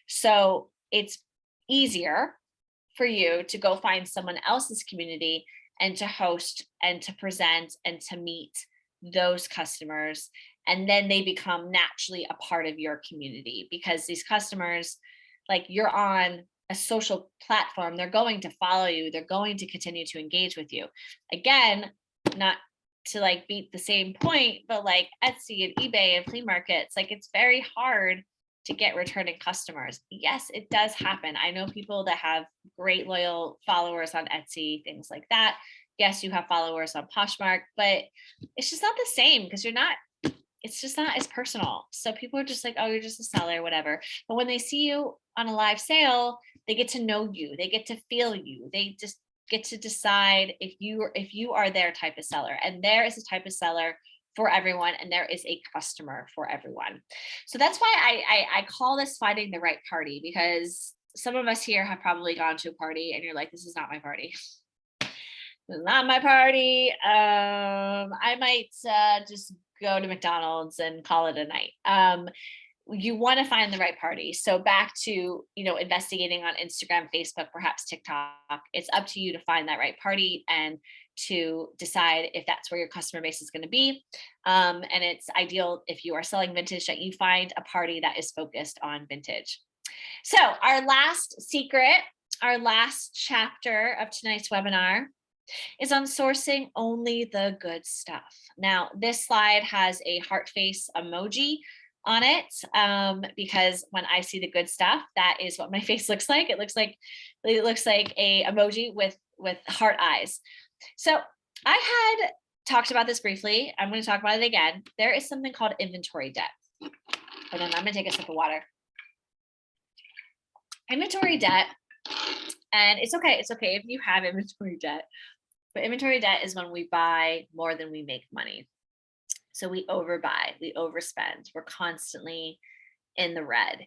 So it's easier for you to go find someone else's community and to host and to present and to meet those customers. And then they become naturally a part of your community, because these customers, like, you're on a social platform, they're going to follow you, they're going to continue to engage with you. Again, not to like beat the same point, but like Etsy and eBay and flea markets, like, it's very hard to get returning customers. Yes, it does happen. I know people that have great loyal followers on Etsy, things like that. Yes, you have followers on Poshmark, but it's just not the same, because it's just not as personal. So people are just like, oh, you're just a seller, whatever. But when they see you on a live sale, they get to know you, they get to feel you, they just get to decide if you are their type of seller. And there is a type of seller for everyone, and there is a customer for everyone. So that's why I call this finding the right party, because some of us here have probably gone to a party and you're like, this is not my party. This is not my party. I might just go to McDonald's and call it a night. You want to find the right party. So back to, investigating on Instagram, Facebook, perhaps TikTok, it's up to you to find that right party and to decide if that's where your customer base is going to be. And it's ideal, if you are selling vintage, that you find a party that is focused on vintage. So our last secret, our last chapter of tonight's webinar is on sourcing only the good stuff. Now, this slide has a heart face emoji on it, because when I see the good stuff, that is what my face looks like. It looks like a emoji with heart eyes. So I had talked about this briefly. I'm going to talk about it again. There is something called inventory debt. Hold on, I'm going to take a sip of water. Inventory debt, and it's okay if you have inventory debt, but inventory debt is when we buy more than we make money. So we overbuy, we overspend, we're constantly in the red.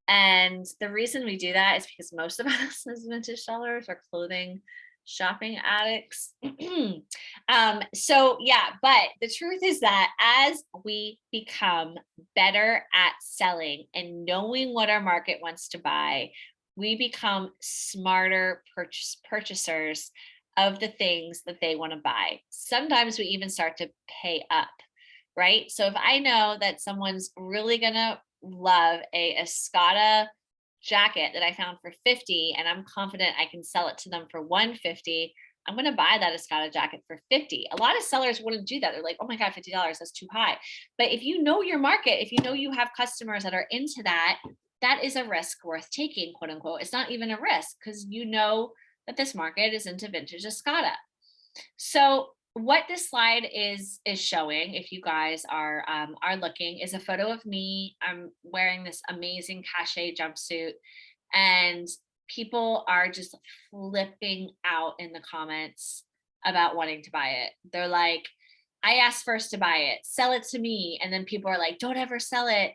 And the reason we do that is because most of us as vintage sellers are clothing shopping addicts. So yeah, but the truth is that as we become better at selling and knowing what our market wants to buy, we become smarter purchasers of the things that they want to buy. Sometimes we even start to pay up, right? So if I know that someone's really gonna love a Escada jacket that I found for 50, and I'm confident I can sell it to them for 150, I'm going to buy that Escada jacket for 50. A lot of sellers wouldn't do that. They're like, oh my God, $50, that's too high. But if you know your market, if you know you have customers that are into that, that is a risk worth taking, quote unquote. It's not even a risk, because you know that this market is into vintage Escada. So what this slide is showing, if you guys are looking, is a photo of me. I'm wearing this amazing cachet jumpsuit, and people are just flipping out in the comments about wanting to buy it. They're like, I asked first to buy it, sell it to me. And then people are like, don't ever sell it.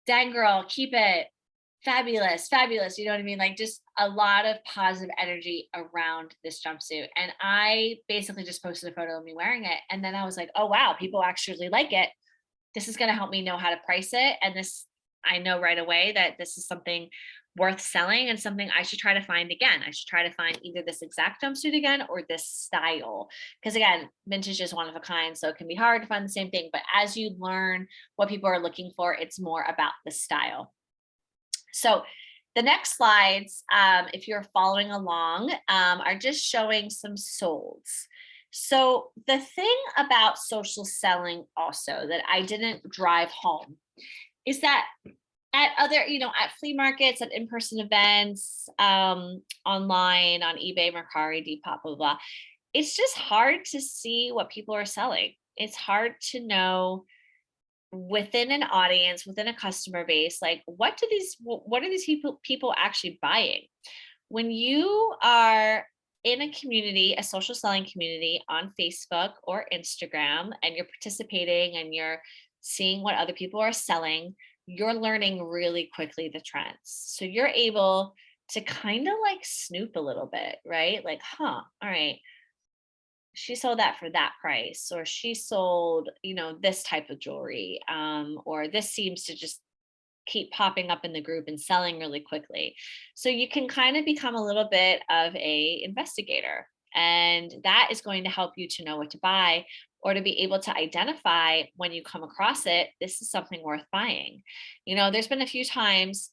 Dang girl, keep it. Fabulous, fabulous. You know what I mean? Like just a lot of positive energy around this jumpsuit. And I basically just posted a photo of me wearing it. And then I was like, oh, wow, people actually like it. This is going to help me know how to price it. And this, I know right away that this is something worth selling and something I should try to find again. I should try to find either this exact jumpsuit again or this style. Because again, vintage is one of a kind. So it can be hard to find the same thing. But as you learn what people are looking for, it's more about the style. So the next slides, if you're following along, are just showing some solds. So the thing about social selling also that I didn't drive home is that at other, at flea markets, at in-person events, online, on eBay, Mercari, Depop, blah, blah, it's just hard to see what people are selling. It's hard to know within an audience, within a customer base, like what are these people actually buying? When you are in a community, a social selling community on Facebook or Instagram, and you're participating and you're seeing what other people are selling, you're learning really quickly the trends. So you're able to kind of like snoop a little bit, right? Like, all right, she sold that for that price, or she sold, this type of jewelry, or this seems to just keep popping up in the group and selling really quickly. So you can kind of become a little bit of a investigator, and that is going to help you to know what to buy, or to be able to identify when you come across it, this is something worth buying. There's been a few times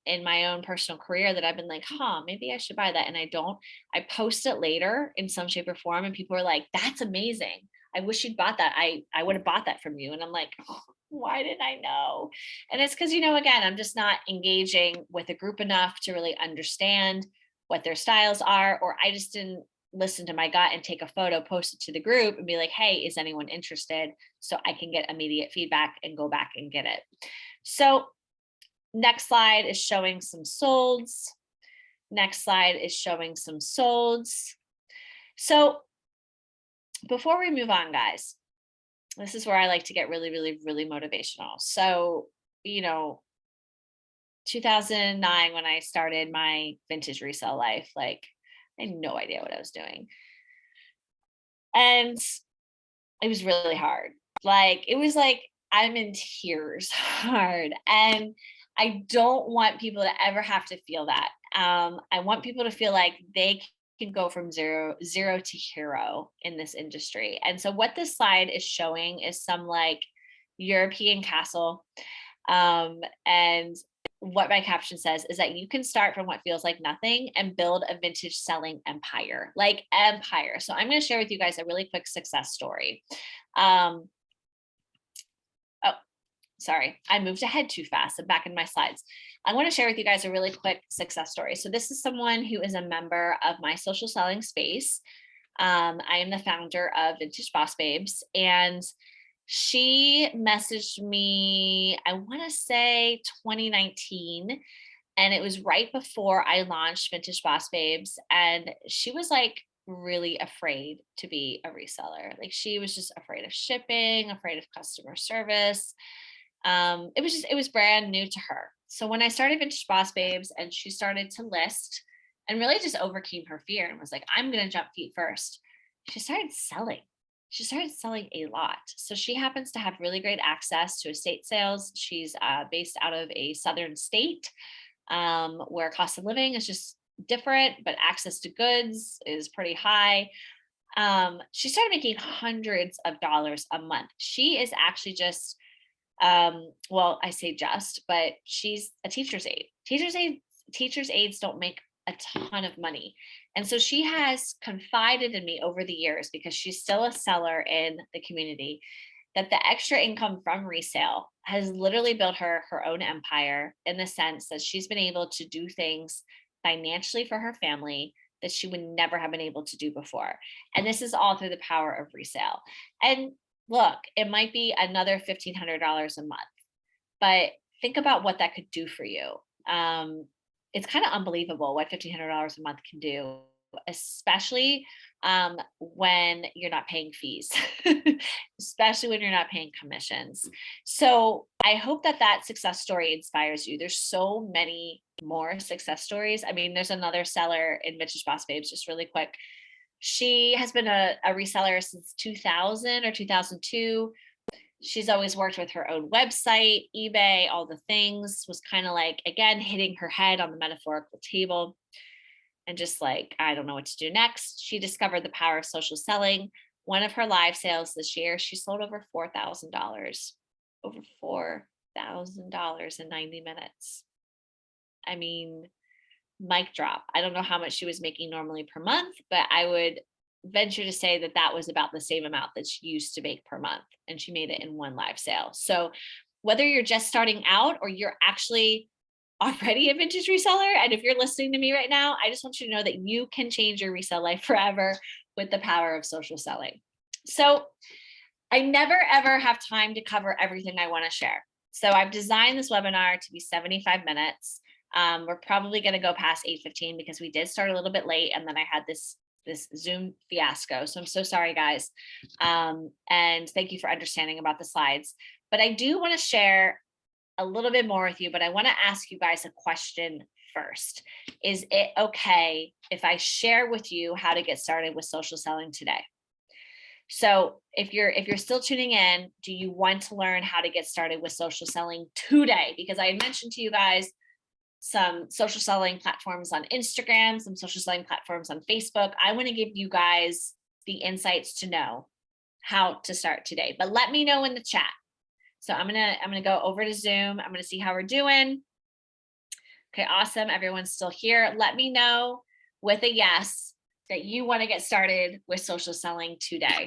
in my own personal career that I've been like, maybe I should buy that. And I don't. I post it later in some shape or form, and people are like, that's amazing. I wish you'd bought that. I would have bought that from you. And I'm like, why didn't I know? And it's because, again, I'm just not engaging with a group enough to really understand what their styles are, or I just didn't listen to my gut and take a photo, post it to the group and be like, hey, is anyone interested? So I can get immediate feedback and go back and get it. So next slide is showing some solds. Next slide is showing some solds. So before we move on, guys, this is where I like to get really, really, really motivational. So, 2009, when I started my vintage resale life, like I had no idea what I was doing. And it was really hard. Like, it was like, I'm in tears hard. And I don't want people to ever have to feel that. I want people to feel like they can go from zero to hero in this industry. And so what this slide is showing is some like European castle. And what my caption says is that you can start from what feels like nothing and build a vintage selling empire, like empire. So I'm going to share with you guys a really quick success story. Oh, sorry, I moved ahead too fast. I'm back in my slides. I want to share with you guys a really quick success story. So this is someone who is a member of my social selling space. I am the founder of Vintage Boss Babes, and she messaged me, I want to say 2019, and it was right before I launched Vintage Boss Babes. And she was like really afraid to be a reseller. Like she was just afraid of shipping, afraid of customer service. It was brand new to her. So when I started Vintage Boss Babes and she started to list and really just overcame her fear and was like, I'm going to jump feet first, she started selling. She started selling a lot. So she happens to have really great access to estate sales. She's based out of a southern state where cost of living is just different, but access to goods is pretty high. She started making hundreds of dollars a month. She is actually just, well, I say just, but she's a teacher's aide. Teacher's aides don't make a ton of money. And so she has confided in me over the years, because she's still a seller in the community, that the extra income from resale has literally built her own empire, in the sense that she's been able to do things financially for her family that she would never have been able to do before. And this is all through the power of resale. And look, it might be another $1,500 a month, but think about what that could do for you. It's kind of unbelievable what $1,500 a month can do especially when you're not paying fees, especially when you're not paying commissions. So I hope that that success story inspires you. There's so many more success stories. I mean, there's another seller in Vintage Boss Babes, just really quick. She has been a reseller since 2000 or 2002. She's always worked with her own website, eBay, all the things, was kind of like, again, hitting her head on the metaphorical table and just like, I don't know what to do next. She discovered the power of social selling. One of her live sales this year, she sold over $4,000, over $4,000 in 90 minutes. I mean, mic drop. I don't know how much she was making normally per month, but I would venture to say that that was about the same amount that she used to make per month. And she made it in one live sale. So whether you're just starting out or you're actually already a vintage reseller, and if you're listening to me right now, I just want you to know that you can change your resale life forever with the power of social selling. So I never ever have time to cover everything I want to share. So I've designed this webinar to be 75 minutes. We're probably going to go past 8:15 because we did start a little bit late, and then I had this Zoom fiasco. So I'm so sorry, guys. And thank you for understanding about the slides. But I do want to share a little bit more with you, but I want to ask you guys a question first. Is it okay if I share with you how to get started with social selling today? So if you're still tuning in, do you want to learn how to get started with social selling today? Because I had mentioned to you guys some social selling platforms on Instagram, some social selling platforms on Facebook. I want to give you guys the insights to know how to start today. But let me know in the chat. So I'm gonna go over to Zoom. I'm gonna see how we're doing. Okay, awesome. Everyone's still here. Let me know with a yes that you want to get started with social selling today.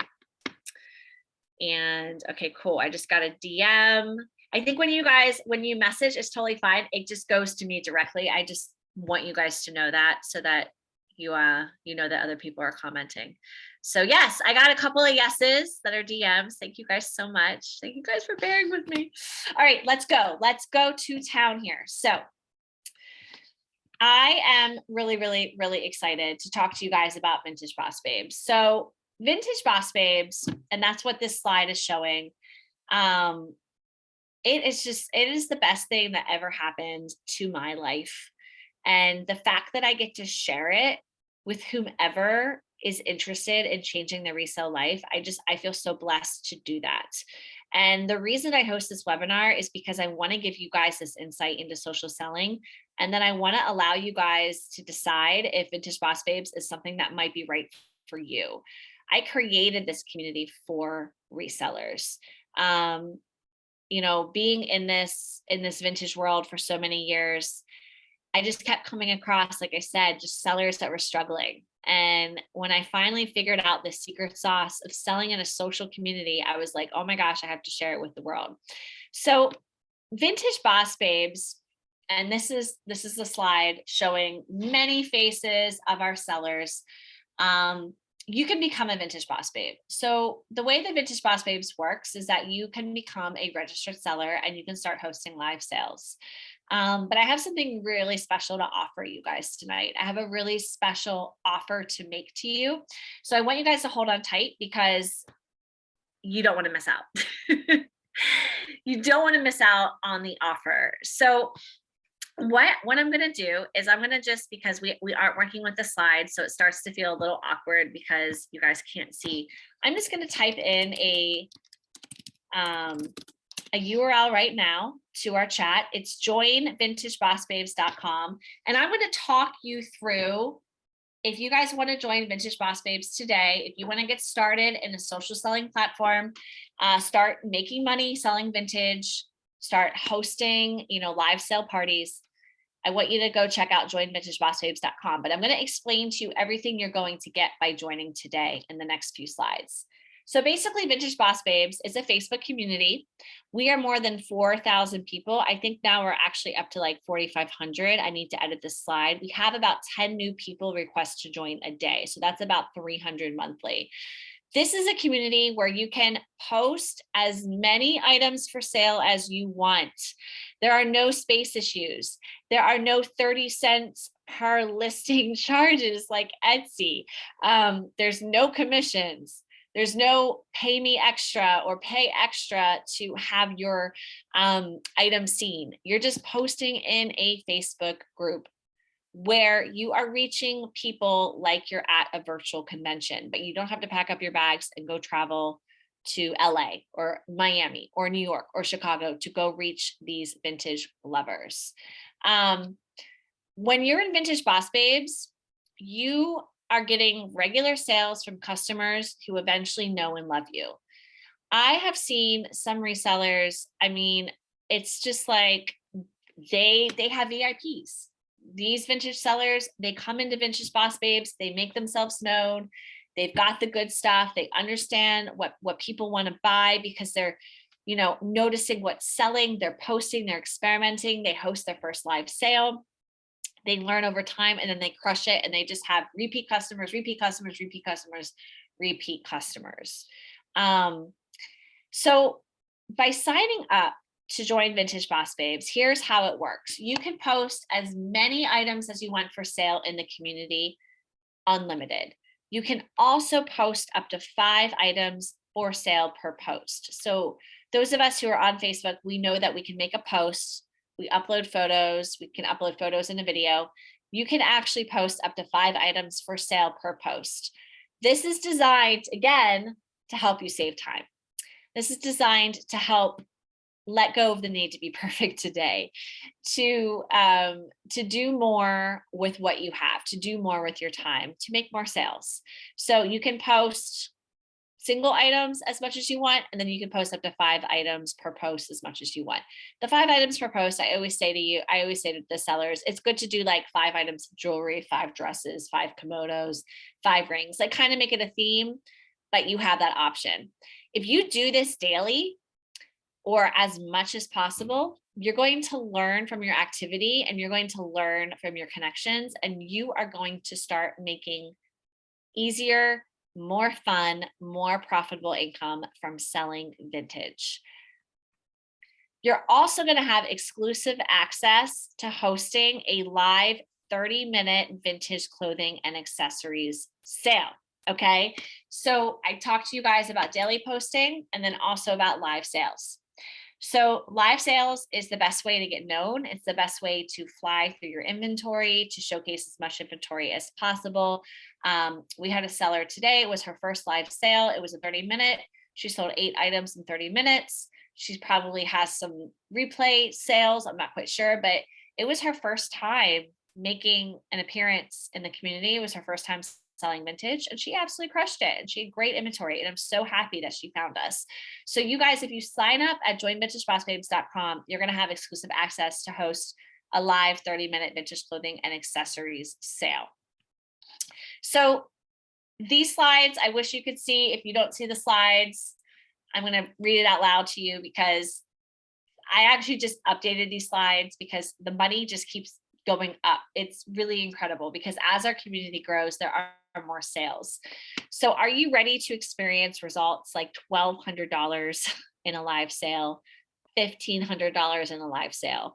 And okay, cool. I just got a DM. I think when you message, it's totally fine. It just goes to me directly. I just want you guys to know that so that you know that other people are commenting. So yes, I got a couple of yeses that are DMs. Thank you guys so much. Thank you guys for bearing with me. All right, let's go. Let's go to town here. So I am really, really, really excited to talk to you guys about Vintage Boss Babes. So Vintage Boss Babes, and that's what this slide is showing. It is the best thing that ever happened to my life. And the fact that I get to share it with whomever is interested in changing their resale life, I feel so blessed to do that. And the reason I host this webinar is because I want to give you guys this insight into social selling. And then I want to allow you guys to decide if Vintage Boss Babes is something that might be right for you. I created this community for resellers. Being in this vintage world for so many years, I just kept coming across, like I said, just sellers that were struggling. And when I finally figured out the secret sauce of selling in a social community, I was like, oh my gosh, I have to share it with the world. So Vintage Boss Babes, and this is the slide showing many faces of our sellers. You can become a Vintage Boss Babe. So the way that Vintage Boss Babes works is that you can become a registered seller and you can start hosting live sales. But I have something really special to offer you guys tonight. I have a really special offer to make to you. So I want you guys to hold on tight because you don't want to miss out. You don't want to miss out on the offer. So what I'm going to do is I'm going to just, because we aren't working with the slides, so it starts to feel a little awkward because you guys can't see. I'm just going to type in a URL right now to our chat. It's joinvintagebossbabes.com. And I'm going to talk you through, if you guys want to join Vintage Boss Babes today, if you want to get started in a social selling platform, start making money selling vintage, start hosting, live sale parties, I want you to go check out joinvintagebossbabes.com. But I'm going to explain to you everything you're going to get by joining today in the next few slides. So basically, Vintage Boss Babes is a Facebook community. We are more than 4,000 people. I think now we're actually up to like 4,500. I need to edit this slide. We have about 10 new people request to join a day. So that's about 300 monthly. This is a community where you can post as many items for sale as you want. There are no space issues. There are no 30 cents per listing charges like Etsy. There's no commissions. There's no pay me extra or pay extra to have your item seen. You're just posting in a Facebook group where you are reaching people like you're at a virtual convention, but you don't have to pack up your bags and go travel to LA or Miami or New York or Chicago to go reach these vintage lovers. When you're in Vintage Boss Babes, you are getting regular sales from customers who eventually know and love you. I have seen some resellers, I mean, it's just like they have VIPs. These vintage sellers, they come into Vintage Boss Babes, they make themselves known. They've got the good stuff. They understand what people want to buy because they're, noticing what's selling. They're posting, they're experimenting. They host their first live sale. They learn over time and then they crush it, and they just have repeat customers, repeat customers, repeat customers, repeat customers. So by signing up to join Vintage Boss Babes, here's how it works. You can post as many items as you want for sale in the community, unlimited. You can also post up to 5 items for sale per post. So those of us who are on Facebook, we know that we can make a post, we upload photos, we can upload photos in a video. You can actually post up to 5 items for sale per post. This is designed, again, to help you save time. This is designed to help let go of the need to be perfect today, to do more with what you have, to do more with your time, to make more sales. So you can post single items as much as you want, and then you can post up to 5 items per post as much as you want. The 5 items per post, I always say to the sellers, it's good to do like 5 items of jewelry, 5 dresses, 5 kimonos, 5 rings, like kind of make it a theme, but you have that option. If you do this daily, or as much as possible, you're going to learn from your activity and you're going to learn from your connections, and you are going to start making easier, more fun, more profitable income from selling vintage. You're also going to have exclusive access to hosting a live 30-minute vintage clothing and accessories sale. Okay. So I talked to you guys about daily posting and then also about live sales. So live sales is the best way to get known. It's the best way to fly through your inventory, to showcase as much inventory as possible. We had a seller today. It was her first live sale. It was a 30-minute. She sold 8 items in 30 minutes. She probably has some replay sales. I'm not quite sure, but it was her first time making an appearance in the community. It was her first time selling vintage, and she absolutely crushed it, and she had great inventory, and I'm so happy that she found us. So you guys, if you sign up at joinvintagebossbabes.com, you're going to have exclusive access to host a live 30-minute vintage clothing and accessories sale. So these slides, I wish you could see. If you don't see the slides, I'm going to read it out loud to you because I actually just updated these slides because the money just keeps going up. It's really incredible because as our community grows, there are more sales. So are you ready to experience results like $1,200 in a live sale, $1,500 in a live sale?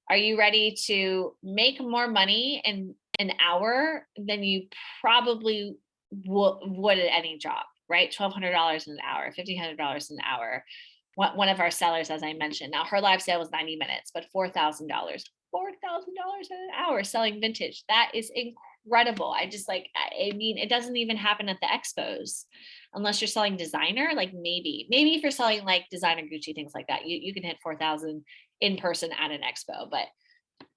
Are you ready to make more money in an hour than you probably would at any job, right? $1,200 in an hour, $1,500 an hour. One of our sellers, as I mentioned, now her live sale was 90 minutes, but $4,000 in an hour selling vintage. That is incredible. I mean, it doesn't even happen at the expos unless you're selling designer. Like maybe if you're selling like designer Gucci, things like that, you can hit 4,000 in person at an expo. But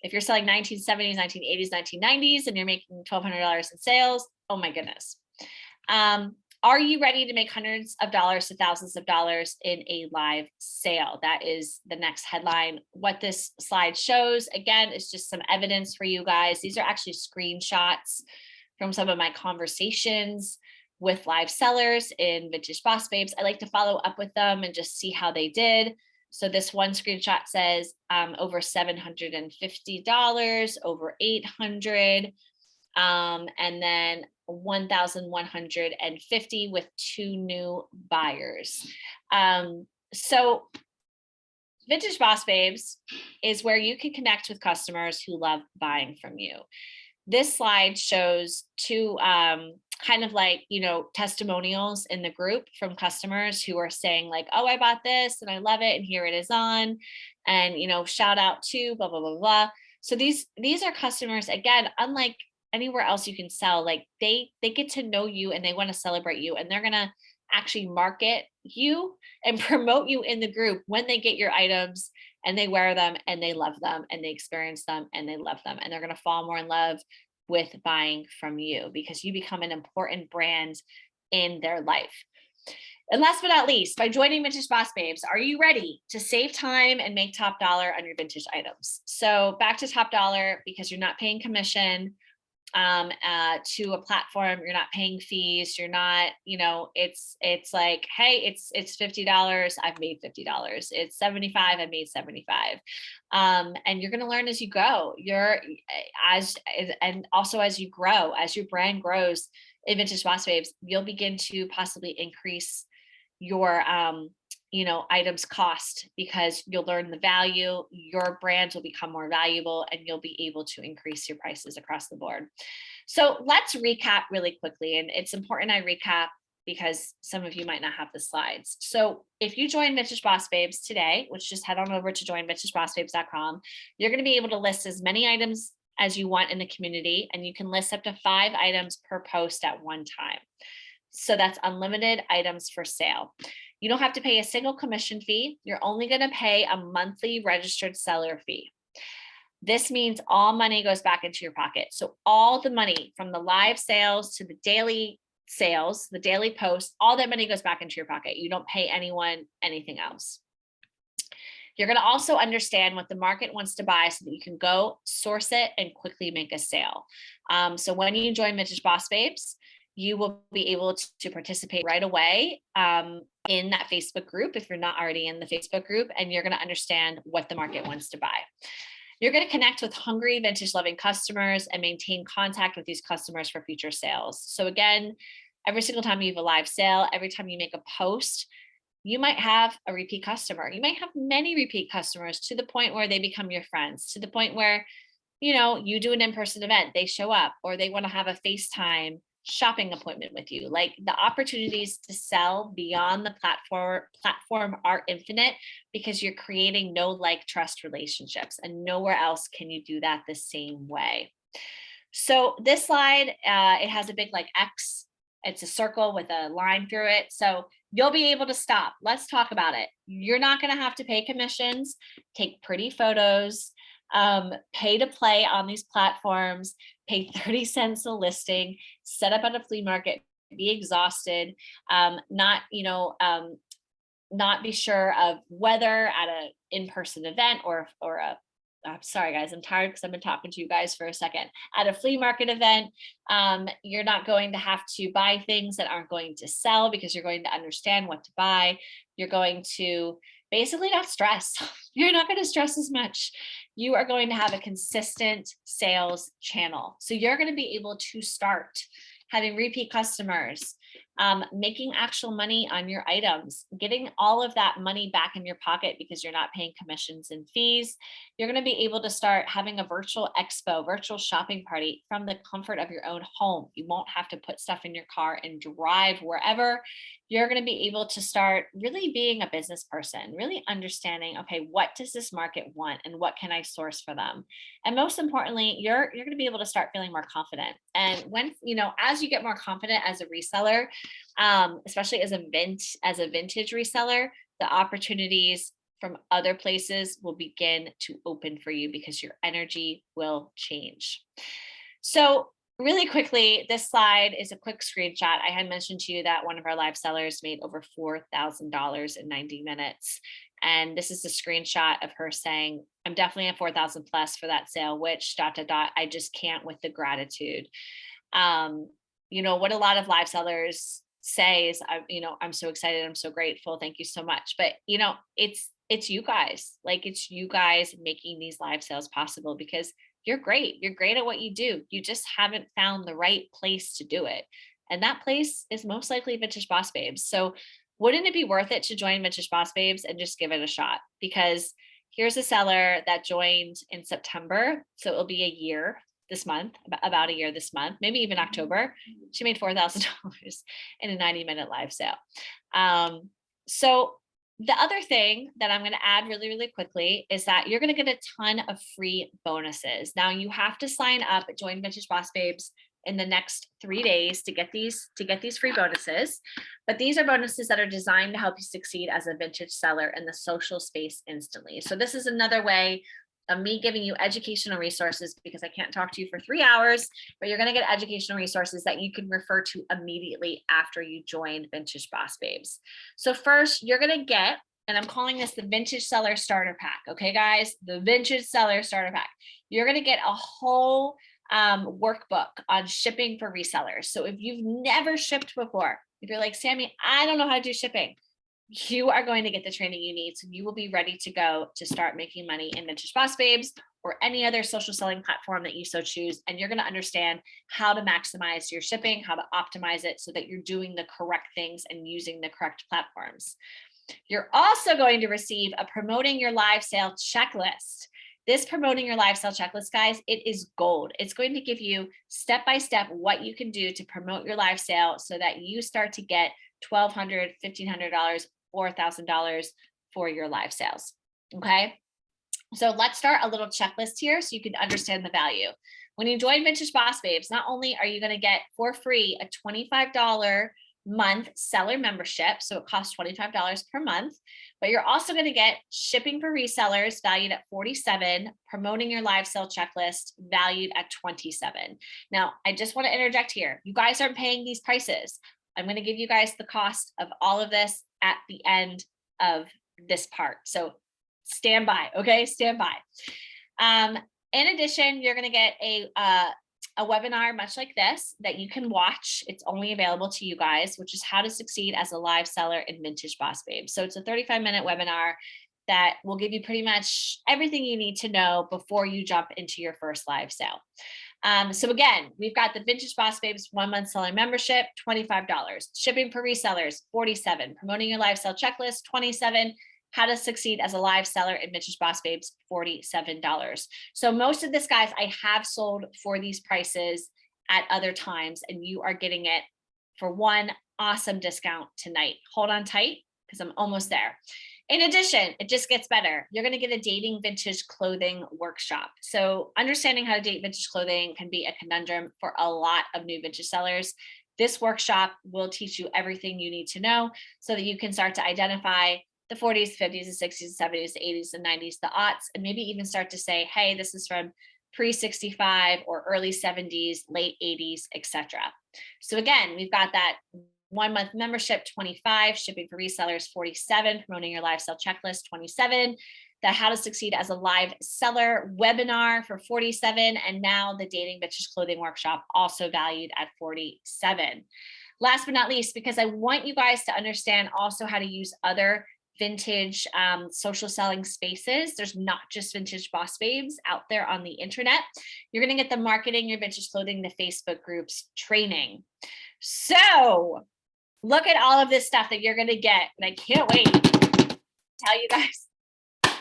if you're selling 1970s, 1980s, 1990s, and you're making $1,200 in sales, oh my goodness. Are you ready to make hundreds of dollars to thousands of dollars in a live sale? That is the next headline. What this slide shows, again, is just some evidence for you guys. These are actually screenshots from some of my conversations with live sellers in Vintage Boss Babes. I like to follow up with them and just see how they did. So this one screenshot says over $750, over $800. And then 1,150 with 2 new buyers. So Vintage Boss Babes is where you can connect with customers who love buying from you. This slide shows two kind of like, testimonials in the group from customers who are saying like, oh, I bought this and I love it. And here it is on, and, shout out to blah, blah, blah, blah. So these are customers, again, unlike anywhere else you can sell, like they get to know you and they want to celebrate you, and they're going to actually market you and promote you in the group when they get your items and they wear them and they love them and they experience them and they love them, and they're going to fall more in love with buying from you because you become an important brand in their life. And last but not least, by joining Vintage Boss Babes, are you ready to save time and make top dollar on your vintage items? So back to top dollar, because you're not paying commission to a platform, you're not paying fees, you're not, it's like, hey, it's $50, I've made $50. It's $75, I've made $75. And you're going to learn as you go. And also as you grow, as your brand grows in Vintage Boss Babes, you'll begin to possibly increase your items cost, because you'll learn the value, your brand will become more valuable, and you'll be able to increase your prices across the board. So let's recap really quickly. And it's important I recap because some of you might not have the slides. So if you join Vintage Boss Babes today, which just head on over to joinvintagebossbabes.com, you're going to be able to list as many items as you want in the community, and you can list up to 5 items per post at one time. So that's unlimited items for sale. You don't have to pay a single commission fee. You're only going to pay a monthly registered seller fee. This means all money goes back into your pocket. So all the money from the live sales to the daily sales, the daily posts, all that money goes back into your pocket. You don't pay anyone anything else. You're going to also understand what the market wants to buy so that you can go source it and quickly make a sale. So when you join Vintage Boss Babes, you will be able to participate right away in that Facebook group if you're not already in the Facebook group, and you're going to understand what the market wants to buy. You're going to connect with hungry, vintage loving customers and maintain contact with these customers for future sales. So again, every single time you have a live sale, every time you make a post, you might have a repeat customer. You might have many repeat customers to the point where they become your friends, to the point where, you do an in-person event, they show up, or they want to have a FaceTime shopping appointment with you. Like, the opportunities to sell beyond the platform are infinite, because you're creating know, like, trust relationships, and nowhere else can you do that the same way. So this slide, it has a big like X. It's a circle with a line through it. So you'll be able to stop. Let's talk about it. You're not going to have to pay commissions, take pretty photos, pay to play on these platforms, pay 30 cents a listing, set up at a flea market, be exhausted, not be sure of whether at an in-person event or I'm sorry, guys, I'm tired because I've been talking to you guys for a second. At a flea market event, you're not going to have to buy things that aren't going to sell, because you're going to understand what to buy. You're going to basically not stress. You're not going to stress as much. You are going to have a consistent sales channel. So you're going to be able to start having repeat customers, making actual money on your items, getting all of that money back in your pocket because you're not paying commissions and fees. You're going to be able to start having a virtual expo, virtual shopping party from the comfort of your own home. You won't have to put stuff in your car and drive wherever. You're going to be able to start really being a business person, really understanding, okay, what does this market want and what can I source for them? And most importantly, you're going to be able to start feeling more confident. And when, as you get more confident as a reseller, especially as a vintage reseller, the opportunities from other places will begin to open for you because your energy will change. So really quickly, this slide is a quick screenshot. I had mentioned to you that one of our live sellers made over $4,000 in 90 minutes. And this is a screenshot of her saying, I'm definitely at 4,000 plus for that sale, which ... I just can't with the gratitude. What a lot of live sellers say is, I'm so excited. I'm so grateful. Thank you so much. But, it's you guys, it's you guys making these live sales possible, because you're great. You're great at what you do. You just haven't found the right place to do it. And that place is most likely Vintage Boss Babes. So wouldn't it be worth it to join Vintage Boss Babes and just give it a shot? Because here's a seller that joined in September. So it'll be a year this month, about a year this month, maybe even October. She made $4,000 in a 90-minute live sale. So the other thing that I'm going to add really, really quickly is that you're going to get a ton of free bonuses. Now you have to sign up at Join Vintage Boss Babes in the next 3 days to get these free bonuses. But these are bonuses that are designed to help you succeed as a vintage seller in the social space instantly. So this is another way of me giving you educational resources, because I can't talk to you for 3 hours, but you're going to get educational resources that you can refer to immediately after you join Vintage Boss Babes. So first, you're going to get, and I'm calling this the Vintage Seller Starter Pack. Okay, guys, the Vintage Seller Starter Pack. You're going to get a whole workbook on shipping for resellers. So if you've never shipped before, if you're like, Sammy, I don't know how to do shipping, you are going to get the training you need. So you will be ready to go to start making money in Vintage Boss Babes or any other social selling platform that you so choose. And you're going to understand how to maximize your shipping, how to optimize it so that you're doing the correct things and using the correct platforms. You're also going to receive a promoting your live sale checklist. This promoting your live sale checklist, guys, it is gold. It's going to give you step-by-step what you can do to promote your live sale so that you start to get $1,200, $1,500, $4,000 for your live sales. Okay. So let's start a little checklist here so you can understand the value. When you join Vintage Boss Babes, not only are you going to get for free a $25 month seller membership, so it costs $25 per month, but you're also going to get shipping for resellers valued at $47, promoting your live sale checklist valued at $27. Now, I just want to interject here. You guys aren't paying these prices. I'm going to give you guys the cost of all of this at the end of this part. So stand by, okay? Stand by. In addition, you're going to get a webinar much like this that you can watch. It's only available to you guys, which is how to succeed as a live seller in Vintage Boss Babes. So it's a 35-minute webinar that will give you pretty much everything you need to know before you jump into your first live sale. So again, we've got the Vintage Boss Babes 1-month seller membership, $25, shipping for resellers, $47, promoting your live sale checklist, $27, how to succeed as a live seller in Vintage Boss Babes, $47. So most of this, guys, I have sold for these prices at other times, and you are getting it for one awesome discount tonight. Hold on tight because I'm almost there. In addition, it just gets better. You're going to get a dating vintage clothing workshop. So understanding how to date vintage clothing can be a conundrum for a lot of new vintage sellers. This workshop will teach you everything you need to know so that you can start to identify the 40s, 50s, the 60s, the 70s, the 80s, the 90s, the aughts, and maybe even start to say, hey, this is from pre-65 or early 70s, late 80s, etc. So again, we've got that 1-month membership, $25, shipping for resellers, $47, promoting your live sale checklist, $27, the how to succeed as a live seller webinar for $47, and now the dating vintage clothing workshop also valued at $47. Last but not least, because I want you guys to understand also how to use other vintage social selling spaces. There's not just Vintage Boss Babes out there on the internet. You're going to get the marketing your vintage clothing, the Facebook groups training. So look at all of this stuff that you're going to get. And I can't wait to tell you guys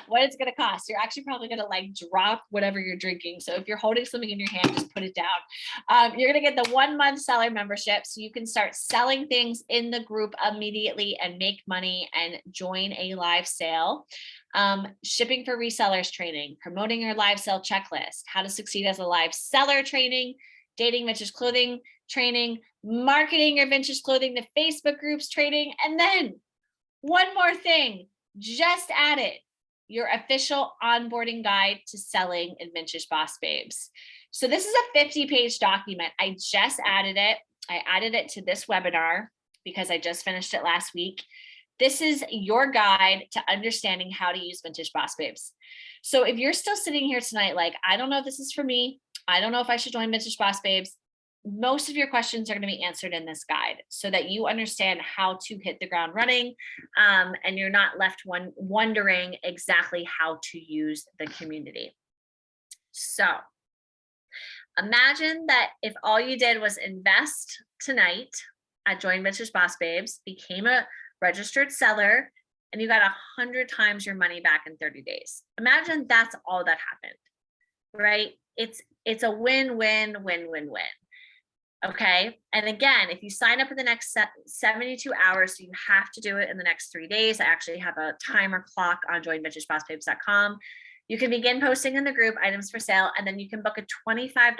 what it's going to cost. You're actually probably going to like drop whatever you're drinking. So if you're holding something in your hand, just put it down. You're going to get the 1-month seller membership so you can start selling things in the group immediately and make money and join a live sale. Shipping for resellers training, promoting your live sale checklist, how to succeed as a live seller training, dating vintage clothing training, marketing your vintage clothing, the Facebook groups training, and then one more thing, just added your official onboarding guide to selling in Vintage Boss Babes. So this is a 50-page document. I just added it. I added it to this webinar because I just finished it last week. This is your guide to understanding how to use Vintage Boss Babes. So if you're still sitting here tonight, like, I don't know if this is for me, I don't know if I should join Vintage Boss Babes, most of your questions are going to be answered in this guide so that you understand how to hit the ground running, and you're not left wondering exactly how to use the community. So Imagine that if all you did was invest tonight at Join Ventures Boss Babes, became a registered seller, and you got 100 times your money back in 30 days. Imagine that's all that happened, right? It's a win-win-win-win-win. Okay. And again, if you sign up for the next 72 hours, so you have to do it in the next 3 days. I actually have a timer clock on joinventuresbossbabes.com. You can begin posting in the group items for sale, and then you can book a $25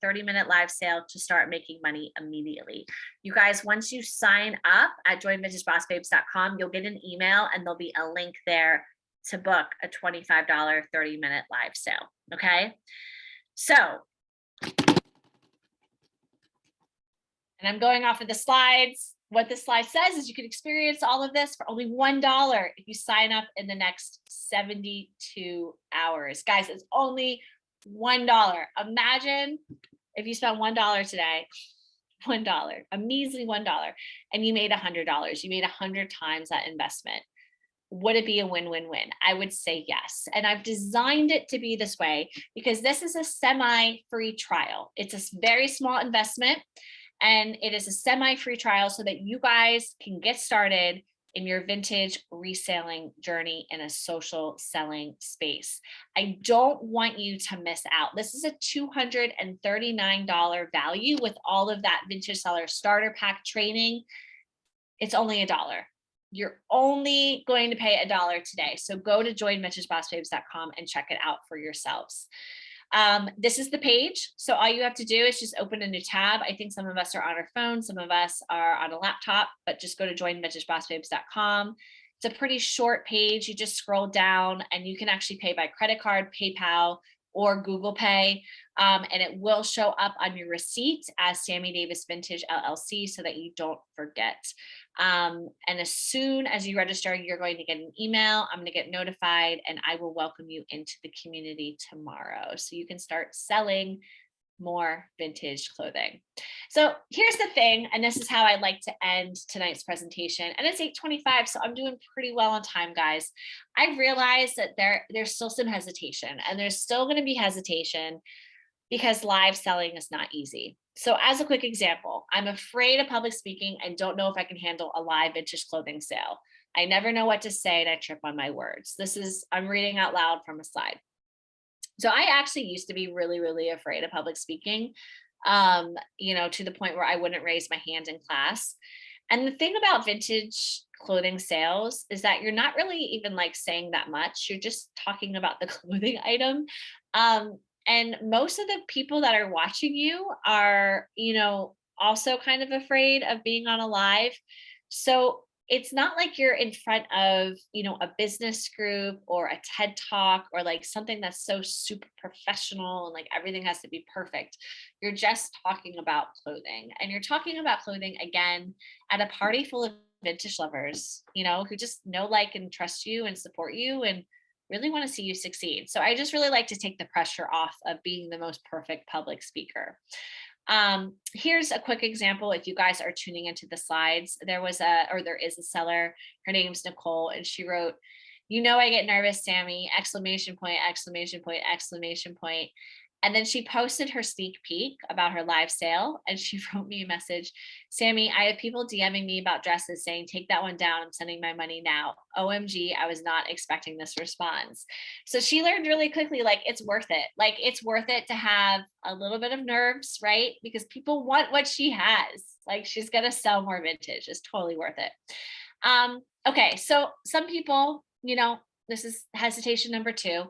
30-minute live sale to start making money immediately. You guys, once you sign up at joinventuresbossbabes.com, you'll get an email and there'll be a link there to book a $25 30-minute live sale. Okay. So, and I'm going off of the slides. What this slide says is you can experience all of this for only $1 if you sign up in the next 72 hours. Guys, it's only $1. Imagine if you spent $1 today, $1, a measly $1, and you made $100. You made 100 times that investment. Would it be a win-win-win? I would say yes. And I've designed it to be this way because this is a semi-free trial. It's a very small investment. And it is a semi-free trial so that you guys can get started in your vintage reselling journey in a social selling space. I don't want you to miss out. This is a $239 value with all of that vintage seller starter pack training. It's only $1. You're only going to pay $1 today. So go to joinventuresbossbabes.com and check it out for yourselves. This is the page. So all you have to do is just open a new tab. I think some of us are on our phone, some of us are on a laptop, but just go to joinventuresbossbabes.com. It's a pretty short page. You just scroll down and you can actually pay by credit card, PayPal, or Google Pay. And it will show up on your receipt as Sammy Davis Vintage LLC so that you don't forget. And as soon as you register, you're going to get an email. I'm going to get notified and I will welcome you into the community tomorrow. So you can start selling more vintage clothing. So here's the thing, and this is how I'd like to end tonight's presentation. And it's 8:25, so I'm doing pretty well on time, guys. I realized that there's still some hesitation, and there's still going to be hesitation because live selling is not easy. So as a quick example, I'm afraid of public speaking and don't know if I can handle a live vintage clothing sale. I never know what to say and I trip on my words. I'm reading out loud from a slide. So I actually used to be really, really afraid of public speaking, to the point where I wouldn't raise my hand in class. And the thing about vintage clothing sales is that you're not really even like saying that much. You're just talking about the clothing item. And most of the people that are watching you are, also kind of afraid of being on a live. So it's not like you're in front of, a business group or a TED talk or like something that's so super professional and like everything has to be perfect. You're just talking about clothing, and you're talking about clothing again at a party full of vintage lovers, who just know, like, and trust you and support you and really want to see you succeed. So I just really like to take the pressure off of being the most perfect public speaker. Here's a quick example. If you guys are tuning into the slides, there is a seller. Her name's Nicole, and she wrote, I get nervous, Sammy, exclamation point, exclamation point, exclamation point. And then she posted her sneak peek about her live sale. And she wrote me a message, Sammy, I have people DMing me about dresses saying, take that one down. I'm sending my money now. OMG, I was not expecting this response. So she learned really quickly, like, it's worth it. Like, it's worth it to have a little bit of nerves, right? Because people want what she has. Like, she's going to sell more vintage. It's totally worth it. Okay. So some people, this is hesitation number 2.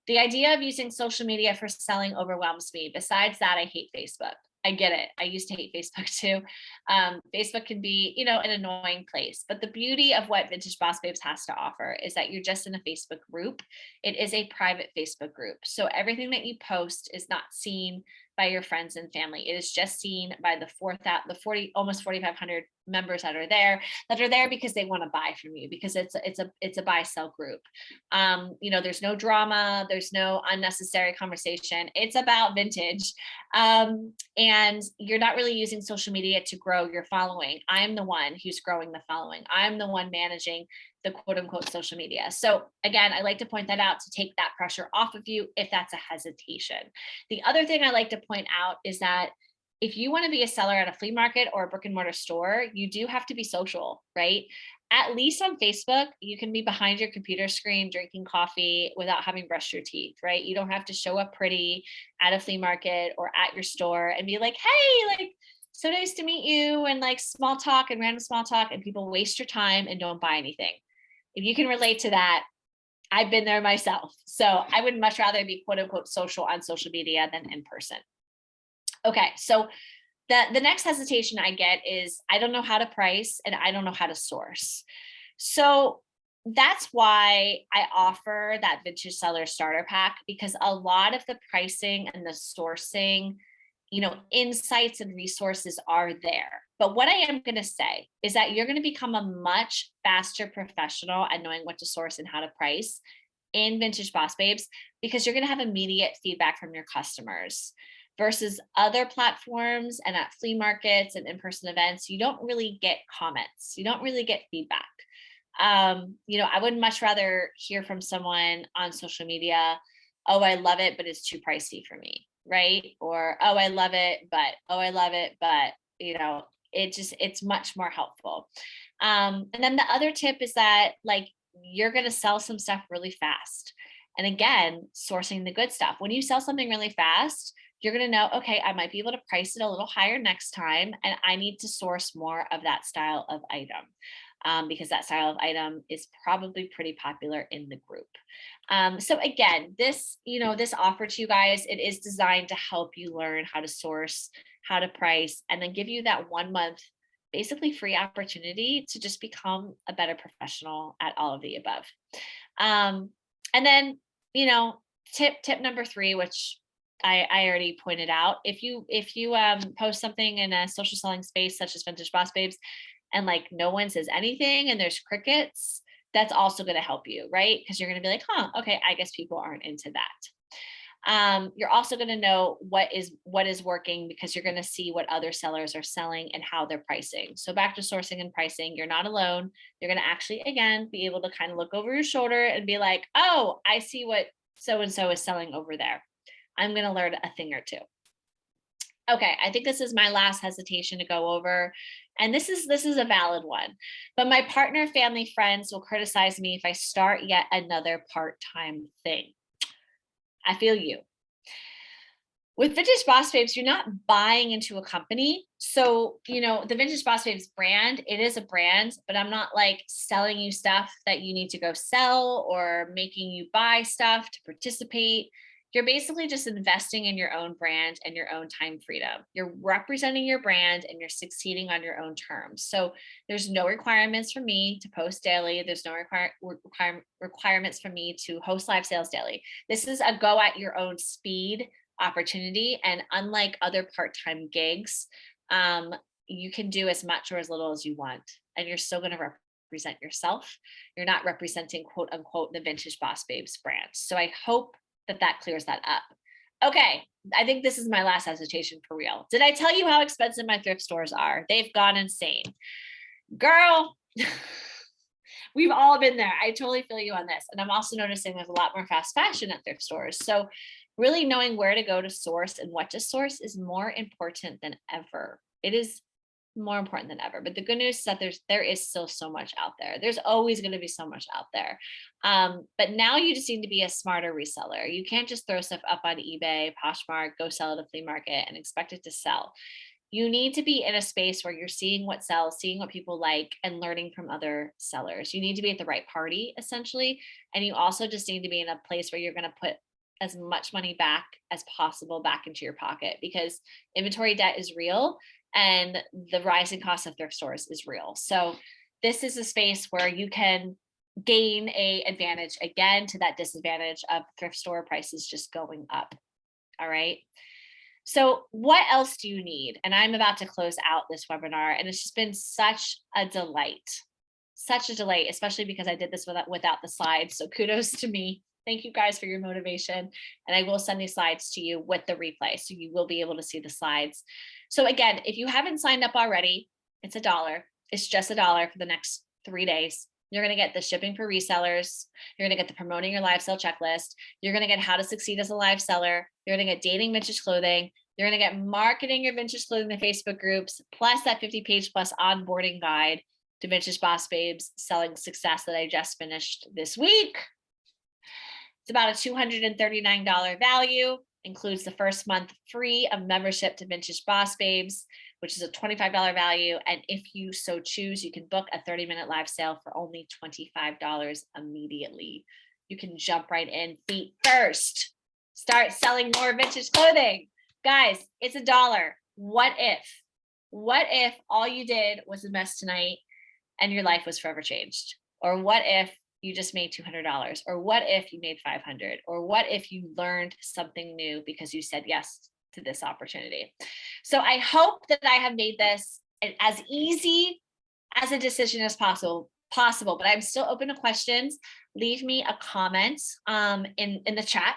The idea of using social media for selling overwhelms me. Besides that, I hate Facebook. I get it. I used to hate Facebook too. Facebook can be, an annoying place, but the beauty of what Vintage Boss Babes has to offer is that you're just in a Facebook group. It is a private Facebook group. So everything that you post is not seen by your friends and family. It is just seen by the almost 4,500 members that are there because they want to buy from you, because it's a buy sell group. There's no drama, there's no unnecessary conversation. It's about vintage. And you're not really using social media to grow your following. I'm the one who's growing the following. I'm the one managing the quote unquote social media. So again, I like to point that out to take that pressure off of you if that's a hesitation. The other thing I like to point out is that if you want to be a seller at a flea market or a brick and mortar store, you do have to be social, right? At least on Facebook, you can be behind your computer screen drinking coffee without having brushed your teeth, right? You don't have to show up pretty at a flea market or at your store and be like, hey, like, so nice to meet you, and like small talk and random small talk, and people waste your time and don't buy anything. If you can relate to that, I've been there myself. So I would much rather be quote unquote social on social media than in person. Okay, so the next hesitation I get is I don't know how to price and I don't know how to source. So that's why I offer that vintage seller starter pack, because a lot of the pricing and the sourcing, insights and resources are there. But what I am going to say is that you're going to become a much faster professional at knowing what to source and how to price in Vintage Boss Babes, because you're going to have immediate feedback from your customers versus other platforms and at flea markets and in-person events. You don't really get comments. You don't really get feedback. I would much rather hear from someone on social media, oh, I love it, but it's too pricey for me, right? Or, oh, I love it, but it's much more helpful. And then the other tip is that like, you're going to sell some stuff really fast. And again, sourcing the good stuff. When you sell something really fast, you're going to know, okay, I might be able to price it a little higher next time, and I need to source more of that style of item, because that style of item is probably pretty popular in the group. So again, this offer to you guys, it is designed to help you learn how to source, how to price, and then give you that 1 month basically free opportunity to just become a better professional at all of the above. And then, tip number 3, which I already pointed out, if you post something in a social selling space such as Vintage Boss Babes and like no one says anything and there's crickets, that's also going to help you, right? Because you're going to be like, okay, I guess people aren't into that. You're also going to know what is working, because you're going to see what other sellers are selling and how they're pricing. So back to sourcing and pricing, you're not alone. You're going to actually, again, be able to kind of look over your shoulder and be like, oh, I see what so-and-so is selling over there. I'm going to learn a thing or two. Okay, I think this is my last hesitation to go over. And this is a valid one. But my partner, family, friends will criticize me if I start yet another part-time thing. I feel you. With Vintage Boss Babes, you're not buying into a company. So, the Vintage Boss Babes brand, it is a brand, but I'm not like selling you stuff that you need to go sell or making you buy stuff to participate. You're basically just investing in your own brand and your own time freedom. You're representing your brand and you're succeeding on your own terms. So there's no requirements for me to post daily. There's no requirements for me to host live sales daily. This is a go at your own speed opportunity. And unlike other part-time gigs, you can do as much or as little as you want, and you're still going to represent yourself. You're not representing quote unquote the Vintage Boss Babes brand. So I hope that clears that up. Okay, I think this is my last hesitation for real. Did I tell you how expensive my thrift stores are? They've gone insane. Girl, we've all been there. I totally feel you on this. And I'm also noticing there's a lot more fast fashion at thrift stores. So really knowing where to go to source and what to source is more important than ever. It is more important than ever. But the good news is that there is still so much out there. There's always going to be so much out there. But now you just need to be a smarter reseller. You can't just throw stuff up on eBay, Poshmark, go sell at a flea market and expect it to sell. You need to be in a space where you're seeing what sells, seeing what people like, and learning from other sellers. You need to be at the right party, essentially. And you also just need to be in a place where you're going to put as much money back as possible back into your pocket, because inventory debt is real and the rising cost of thrift stores is real. So this is a space where you can gain a advantage again to that disadvantage of thrift store prices just going up. All right. So what else do you need? And I'm about to close out this webinar, and it's just been such a delight, especially because I did this without the slides. So kudos to me. Thank you guys for your motivation. And I will send these slides to you with the replay, so you will be able to see the slides. So again, if you haven't signed up already, it's $1. It's just $1 for the next 3 days. You're going to get the shipping for resellers. You're going to get the promoting your live sale checklist. You're going to get how to succeed as a live seller. You're going to get dating vintage clothing. You're going to get marketing your vintage clothing in the Facebook groups, plus that 50-page plus onboarding guide to Vintage Boss Babes Selling Success that I just finished this week. It's about a $239 value, includes the first month free of membership to Vintage Boss Babes, which is a $25 value. And if you so choose, you can book a 30-minute live sale for only $25 immediately. You can jump right in feet first. Start selling more vintage clothing. Guys, it's $1. What if all you did was a mess tonight and your life was forever changed? Or what if you just made $200? Or what if you made $500? Or what if you learned something new because you said yes to this opportunity? So I hope that I have made this as easy as a decision as possible, but I'm still open to questions. Leave me a comment in the chat,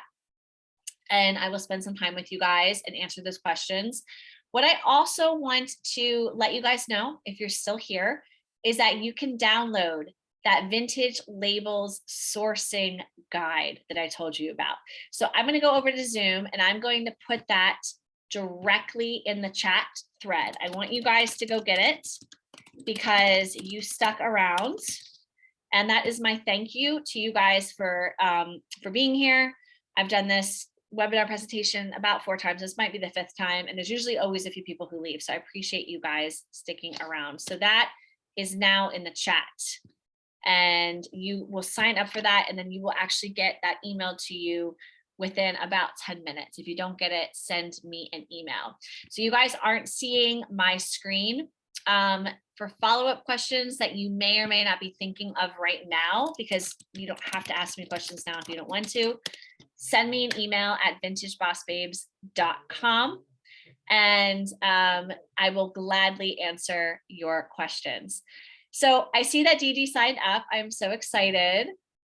and I will spend some time with you guys and answer those questions. What I also want to let you guys know, if you're still here, is that you can download that vintage labels sourcing guide that I told you about. So I'm going to go over to Zoom and I'm going to put that directly in the chat thread. I want you guys to go get it because you stuck around. And that is my thank you to you guys for being here. I've done this webinar presentation about 4 times. This might be the 5th time, and there's usually always a few people who leave. So I appreciate you guys sticking around. So that is now in the chat, and you will sign up for that, and then you will actually get that email to you within about 10 minutes. If you don't get it, send me an email. So you guys aren't seeing my screen. For follow-up questions that you may or may not be thinking of right now, because you don't have to ask me questions now if you don't want to, send me an email at vintagebossbabes.com, and I will gladly answer your questions. So I see that Dee Dee signed up. I'm so excited.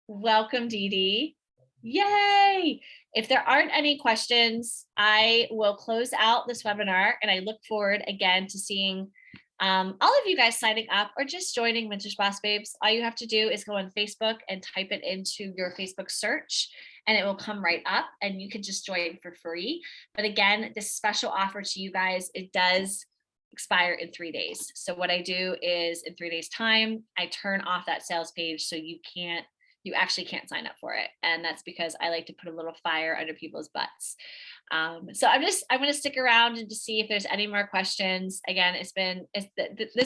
Welcome, Dee Dee. Yay! If there aren't any questions, I will close out this webinar, and I look forward again to seeing all of you guys signing up or just joining Vintage Boss Babes. All you have to do is go on Facebook and type it into your Facebook search, and it will come right up, and you can just join for free. But again, this special offer to you guys, it does expire in 3 days. So what I do is in 3 days time, I turn off that sales page so you actually can't sign up for it. And that's because I like to put a little fire under people's butts. So I'm going to stick around and to see if there's any more questions. Again, this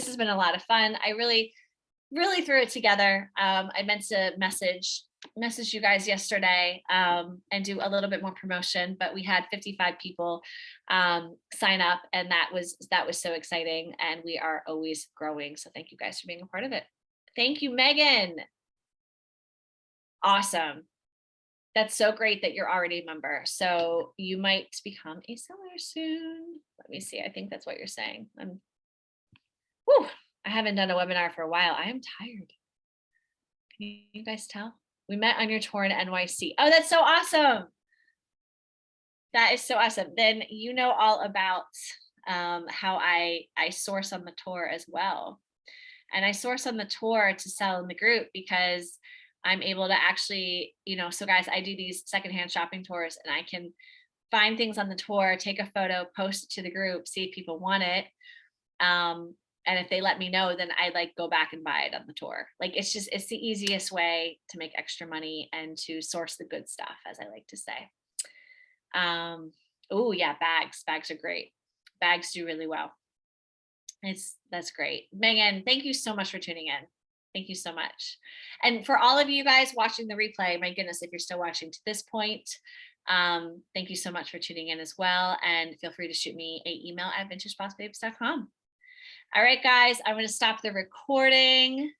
has been a lot of fun. I really threw it together. I meant to message you guys yesterday and do a little bit more promotion, but we had 55 people sign up, and that was so exciting, and we are always growing. So thank you guys for being a part of it. Thank you, Megan. Awesome. That's so great that you're already a member. So you might become a seller soon. Let me see. I think that's what you're saying. I haven't done a webinar for a while. I am tired. Can you guys tell? We met on your tour in NYC. Oh, that's so awesome. That is so awesome. Then you know all about how I source on the tour as well. And I source on the tour to sell in the group because I'm able to actually, so guys, I do these secondhand shopping tours, and I can find things on the tour, take a photo, post it to the group, see if people want it. And if they let me know, then I go back and buy it on the tour. It's the easiest way to make extra money and to source the good stuff, as I like to say. Oh yeah, bags are great. Bags do really well. That's great. Megan, thank you so much for tuning in. Thank you so much. And for all of you guys watching the replay, my goodness, if you're still watching to this point, thank you so much for tuning in as well. And feel free to shoot me an email at vintagebossbabes.com. All right, guys, I'm going to stop the recording.